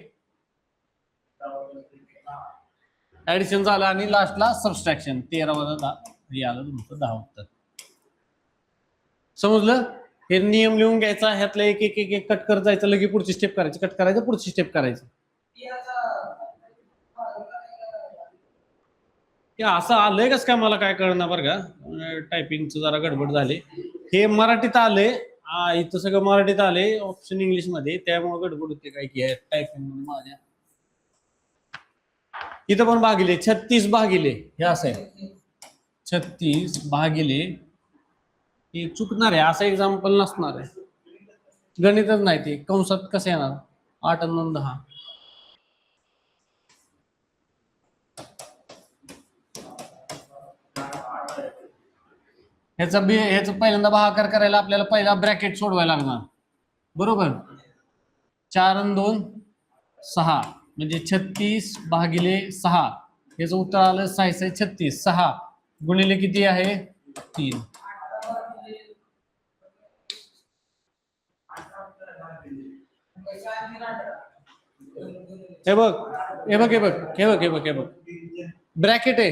ऍडिशन झालं आणि लास्टला सबस्ट्रॅक्शन. 13 वजा 10 हे आलं तुमचं 10 उत्तर. समजलं? हे नियम लिहून घ्यायचा, ह्यातलं एक एक एक कट करत जायचं, लगे पुढची स्टेप करायची, कट करायचं, पुढची स्टेप करायची. असं आलंय कस काय मला काय कळणार बरं का, टायपिंगचं जरा गडबड झाले. हे मराठीत आले, इथं सगळं मराठीत आले, ऑप्शन इंग्लिश मध्ये, त्यामुळे गडबड होते काय की टायपिंग मध्ये माझ्या. इथं पण भागिले 36 भागिले हे असं आहे 36 भागिले, हे चुकणार आहे, असं एक्झाम्पल नसणार आहे. गणितच नाही ते कंसात कसं येणार 8 आणि 9 10. ह्याचा पहिल्यांदा भागाकार करायला आपल्याला पहिला ब्रॅकेट सोडवायला लागणार बरोबर. 4 आणि 2 6 म्हणजे 36 भागिले 6. याचं उत्तर आलं 6 36. 6 गुणिले किती आहे 3. हे बघ हे बघ हे बघ हे बघ हे बघ हे बघ ब्रॅकेट आहे.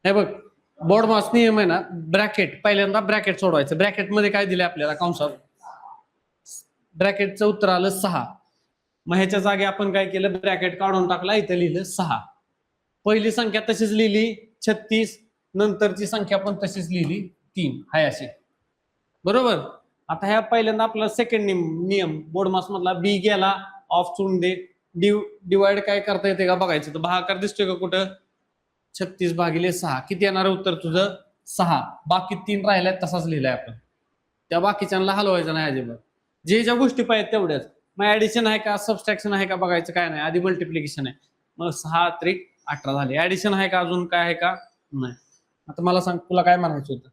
हे बग बोर्ड मास नियम आहे ना ब्रॅकेट पहिल्यांदा ब्रॅकेट सोडवायचं. ब्रॅकेट मध्ये काय दिले आपल्याला कंसात ब्रॅकेटचं उत्तर आलं 6. मग ह्याच्या जागी आपण काय केलं ब्रॅकेट काढून टाकला इथं लिहिलं 6. पहिली संख्या तशीच लिहिली 36 नंतरची संख्या पण तशीच लिहिली 3 हाय अशी बरोबर. आता ह्या पहिल्यांदा आपला सेकंड नियम बोर्ड मास मधला बी गेला ऑफ सोडून दे डिवाइड काय करता येते का बघायचं. तर भागाकार दिसतोय का कुठं 36 भागिले 6 किती येणार उत्तर तुझं 6. बाकी 3 राहिल्यात तसाच लिहिलाय आपण. त्या बाकीच्यांना हलवायचं नाही अजिबात. जे ज्या गोष्टी पाहिजेत तेवढ्याच. मग ऍडिशन आहे का सबस्ट्रॅक्शन आहे का बघायचं काय नाही. आधी मल्टिप्लिकेशन आहे मग 6 त्रिक 18 झाले. ऍडिशन आहे का अजून काय आहे का नाही. आता मला सांग तुला काय म्हणायचं होतं.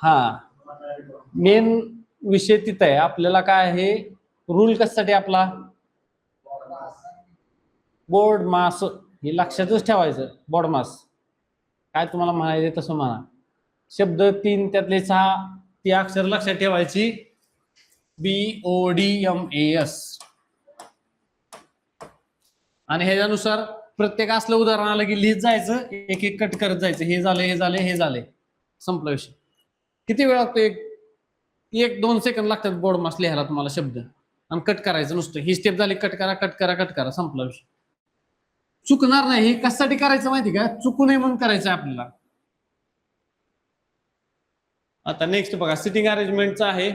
हा मेन विषय तिथं आहे. आपल्याला काय आहे रूल कशासाठी आपला बोर्ड मास हे लक्षातच ठेवायचं. बोर्ड मास काय तुम्हाला म्हणायचं तसं म्हणा. शब्द 3 त्यातले 6 ती अक्षर लक्षात ठेवायची BODMAS आणि ह्याच्यानुसार प्रत्येक असलं उदाहरण आलं की लिहित जायचं एक एक कट करत जायचं. हे झाले हे झाले हे झाले संपला विषय. किती वेळ लागतो 1-2 सेकंद लागतात बोर्ड मास लिहायला तुम्हाला शब्द आणि कट करायचं नुसतं. ही स्टेप झाली कट करा कट करा कट करा संपला विषय. चुकणार नाही. हे कशासाठी करायचं माहिती का चुकू नये म्हणून करायचं आपल्याला. आता नेक्स्ट बघा सिटिंग अरेंजमेंटचं आहे.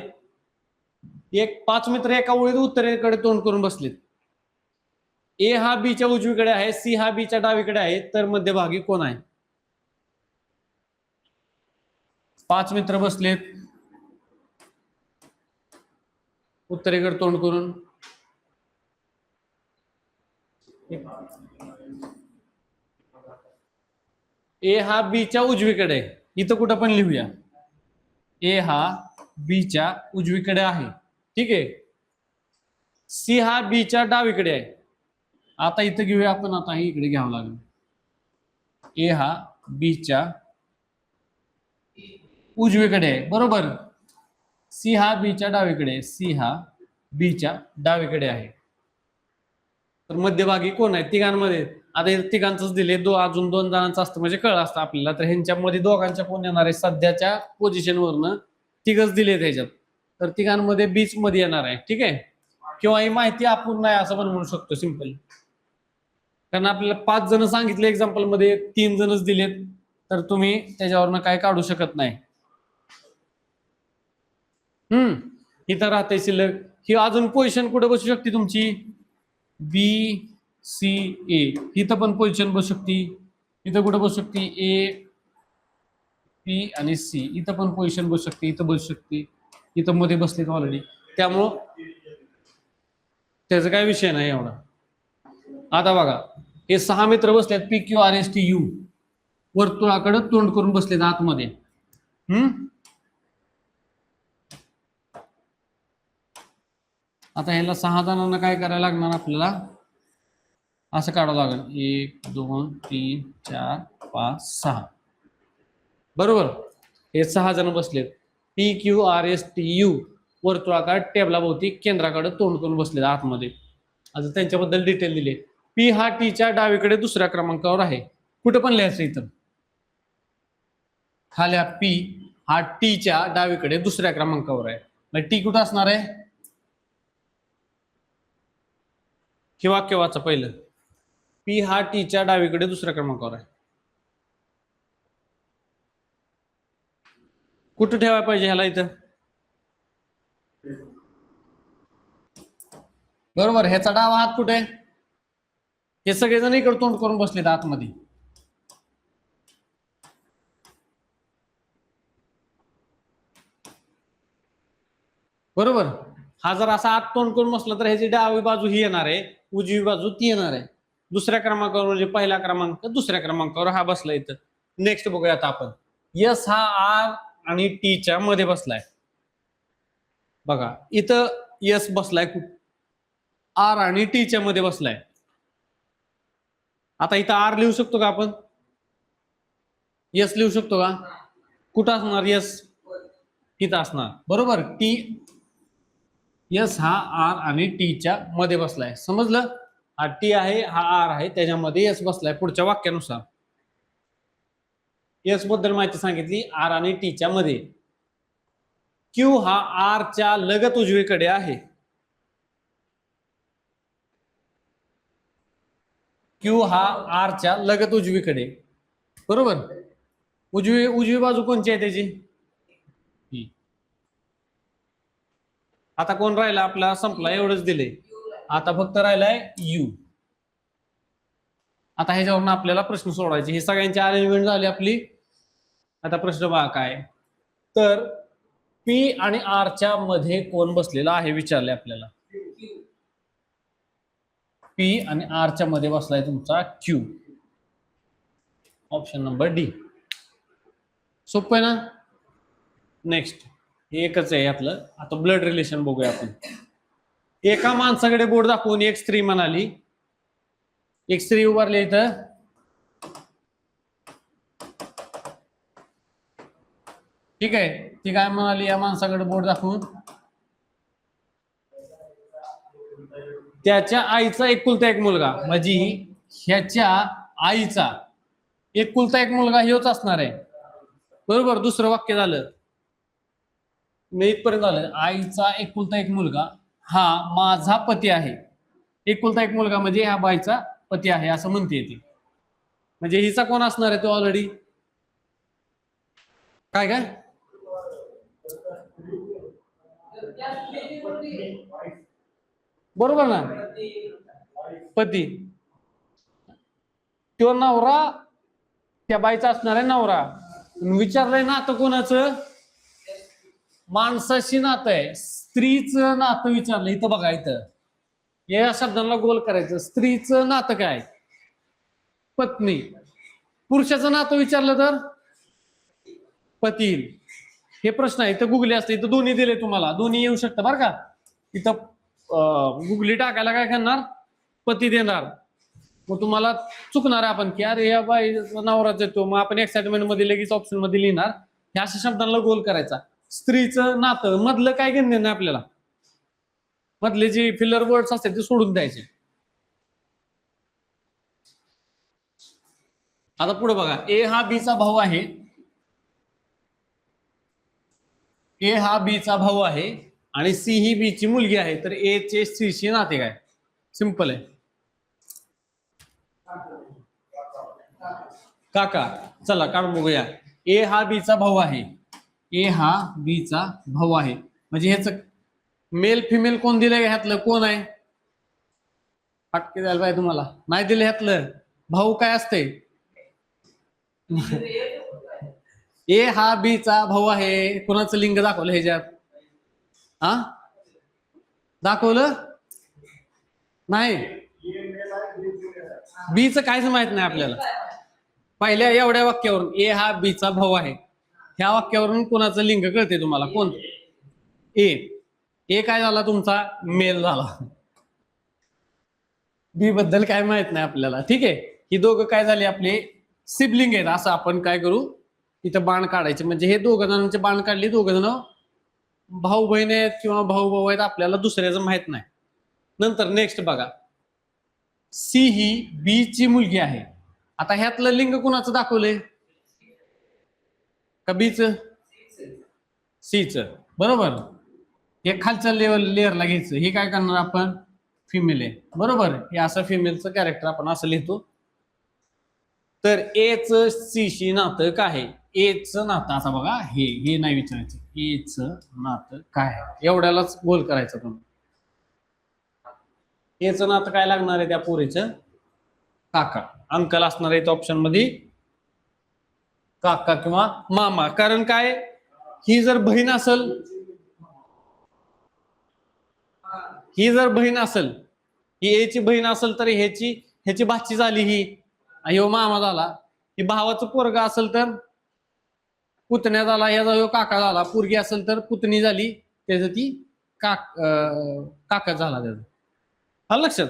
5 मित्र एका ओळीत उत्तरेकडे तोंड करून बसलेत. ए हा बीच्या उजवीकडे आहे सी हा बीच्या डावीकडे आहे तर मध्यभागी कोण आहे. 5 मित्र बसलेत उत्तरेकडे तोंड करून. ए हा बीच्या उजवीकडे आहे. इथं कुठं पण लिहूया. ए हा बीच्या उजवीकडे आहे ठीक आहे. सी हा बीच्या डावीकडे आहे. आता इथं घेऊया आपण. आता हे इकडे घ्यावं लागेल. ए हा बीच्या उजवीकडे आहे बरोबर. सी हा बीच्या डावीकडे सी हा बीच्या डावीकडे आहे. तर मध्यभागी कोण आहे तिघांमध्ये. आता हे तिघांचंच दिले अजून 2 जणांचं असतं म्हणजे कळ असतं आपल्याला. तर ह्यांच्यामध्ये दोघांच्या कोण येणार आहे सध्याच्या पोझिशनवरनं तिघच दिले त्याच्यात. तर तिघांमध्ये बीच मध्ये येणार आहे ठीक आहे. किंवा ही माहिती आपण नाही असं पण म्हणू शकतो सिंपल. कारण आपल्याला 5 जण सांगितले एक्झाम्पल मध्ये 3 जणच दिलेत तर तुम्ही त्याच्यावरनं काय काढू शकत नाही. इथं राहते शिल्लक. ही अजून पोझिशन कुठे बसू शकते तुमची BCA. इथं पण पोझिशन बसू शकते. इथं कुठं बसू शकते AP आणि C. इथं पण पोझिशन बसू शकते. इथं बसू शकते. इथं मध्ये बसलेत ऑलरेडी त्यामुळं त्याचा काय विषय नाही एवढा. आता बघा हे 6 मित्र बसलेत PQRSTU वर्तुळाकडे तोंड करून बसलेत आतमध्ये. आता ह्याला 6 जणांना काय करायला लागणार आपल्याला असं काढावं लागेल 1 2 3 4 5 6 बरोबर. हे 6 जण बसलेत PQRSTU वर्तुळाकार टेबलाभोवती केंद्राकडे तोंड करून बसलेत आतमध्ये. आता त्यांच्याबद्दल डिटेल दिले. पी हा टीच्या डावीकडे दुसऱ्या क्रमांकावर आहे. कुठं पण लिहायचं इथं खाल्या पी हा टीच्या डावीकडे दुसऱ्या क्रमांकावर आहे. मग टी कुठं असणार आहे हे वाक्य वाचा पहिलं. पी हा टीच्या डावीकडे दुसऱ्या क्रमांकावर आहे. कुठं ठेवायला पाहिजे ह्याला इथं बरोबर. ह्याचा डावा हात कुठे आहे. हे सगळेजण इकडे तोंड करून बसलेत आतमध्ये. बरोबर. हा जर असा आत तोंड करून बसला तर ह्याची डावी बाजू ही येणार आहे, उजवी बाजू ती येणार आहे. दुसऱ्या क्रमांकावर म्हणजे पहिला क्रमांक दुसऱ्या क्रमांकावर हा बसला इथं. नेक्स्ट बघूया आता आपण. यस हा आर आणि टीच्या मध्ये बसलाय. बघा इथं यस बसलाय आर आणि टीच्या मध्ये बसलाय. आता इथं आर लिहू शकतो का आपण? यस लिहू शकतो का? कुठं असणार यस? इथं असणार. बरोबर. टी यस हा आर आणि टीच्या मध्ये बसलाय. समजलं? हा टी आहे, हा आर आहे, त्याच्यामध्ये यस बसलाय पुढच्या वाक्यानुसार. यस बद्दल माहिती सांगितली, आर आणि टीच्या मध्ये. क्यू हा आरच्या लगत उजवीकडे आहे. क्यू हा आरच्या लगत उजवीकडे. बरोबर. उजवी बाजू कोणची आहे त्याची? आता कोण राहिला आपला? संपला. एवढंच दिले. आता फक्त राहिलाय यू. आता ह्याच्यावरून आपल्याला प्रश्न सोडवायचे. हे सगळ्यांची अरेंजमेंट झाली आपली. आता प्रश्न बघा काय तर पी आणि आरच्या मध्ये कोण बसलेला आहे विचारले आपल्याला. पी आणि आरच्या मध्ये बसलाय तुमचा क्यू. Option number D. सोपं आहे ना? नेक्स्ट एकच आहे यातलं. आता ब्लड रिलेशन बघूया आपण. एका माणसाकडे बोट दाखवून एक स्त्री म्हणाली, एक स्त्री उभारली इथं. ठीक आहे. ती काय म्हणाली या माणसाकडे बोट दाखवून? त्याच्या आईचा एकुलता एक मुलगा, म्हणजे ह्याच्या आईचा एकुलता एक मुलगा हेच असणार आहे. बरोबर. दुसरं वाक्य झालं. मी इथपर्यंत झालं. आईचा एकुलता एक मुलगा हा माझा पती आहे. एकुलता एक मुलगा म्हणजे ह्या बाईचा पती आहे असं म्हणते ती. म्हणजे हिचा कोण असणार आहे तो ऑलरेडी? काय काय बरोबर ना? पती. तो नवरा त्या बाईचा असणार आहे नवरा. विचारलंय नातं कोणाचं? माणसाशी नातं आहे. स्त्रीचं नातं विचारलं. इथं बघा इथं या शब्दांना गोल करायचं. स्त्रीचं नातं काय? पत्नी. पुरुषाचं नातं विचारलं तर पती. हे प्रश्न आहे. इथं गुगली असते. इथं दोन्ही दिले तुम्हाला. दोन्ही येऊ शकतं बरं का. इथं गुगली टाकायला काय करणार? पती देणार. मग तुम्हाला चुकणार आपण की अरे या बाई नवराच येतो, मग आपण एक्साइटमेंट मध्ये लगेच ऑप्शन मध्ये लिहिणार. ह्या अशा शब्दांना गोल करायचा. स्त्रीचं नातं मधलं काय घेणं नाही आपल्याला. मधले जे फिलर वर्ड्स असतात ते सोडून द्यायचे. आता पुढे बघा. ए हा बीचा भाऊ आहे. ए हा बीचा भाऊ आहे आणि सी ही बी ची मुलगी आहे. तर ए चे सी शी नाते काय? सिंपल आहे. काका. चला काढून बघूया. ए हा बीचा भाऊ आहे. ए हा बीचा भाऊ आहे म्हणजे ह्याच मेल फिमेल कोण दिलंय? ह्यातलं कोण आहे? फाटके द्यायला पाहिजे तुम्हाला. नाही दिलं ह्यातलं. भाऊ काय असते? ए हा बीचा भाऊ आहे. कोणाचं लिंग दाखवलं ह्याच्यात? हा दाखवलं नाही. बीच कायच माहित नाही आपल्याला. पहिल्या एवढ्या वाक्यावरून ए हा बीचा भाऊ आहे ह्या वाक्यावरून कोणाचं लिंग कळते तुम्हाला? कोण? ए. ए काय झाला तुमचा? मेल झाला. बी बद्दल काय माहित नाही आपल्याला. ठीक आहे. ही दोघं काय झाले? आपले सिबलिंग आहेत. असं आपण काय करू इथं बाण काढायचे. म्हणजे हे दोघ जणांचे बाण काढले. दोघ जण भाऊ बहीण आहेत किंवा भाऊ भाऊ आहेत. आपल्याला दुसऱ्याचं माहित नाही. नंतर नेक्स्ट बघा. सी ही बी ची मुलगी आहे. आता ह्यातलं लिंग कुणाचं दाखवलंय? का बीच? सीच. बरोबर. हे खालच्या लेअरला घ्यायचं. हे काय करणार आपण? फिमेल आहे. बरोबर. हे असं फिमेलचं कॅरेक्टर आपण असं लिहितो. तर एच सीशी नातं काय आहे? एच नातं आता बघा हे नाही विचारायचं. एच नातं काय आहे एवढ्यालाच गोल करायचं. तुम्ही एच नातं काय लागणार आहे? त्या पोरीचं काका. अंकल असणार आहे ऑप्शन मध्ये. काका किंवा मामा. कारण काय? ही जर बहीण असेल ही जर बहीण असेल, ही एची बहीण असेल तर ह्याची भाची झाली ही, ह्यो मामा झाला. ही भावाचं पोरग असेल तर पुतण्या झाला, याचा ह्यो काका झाला. पोरगी असेल तर पुतणी झाली, त्याचं ती काका झाला त्याचा. आलं लक्षात?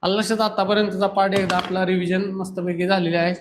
आलं लक्षात? आतापर्यंतचा पाठ एकदा आपला रिव्हिजन मस्तपैकी झालेला आहे.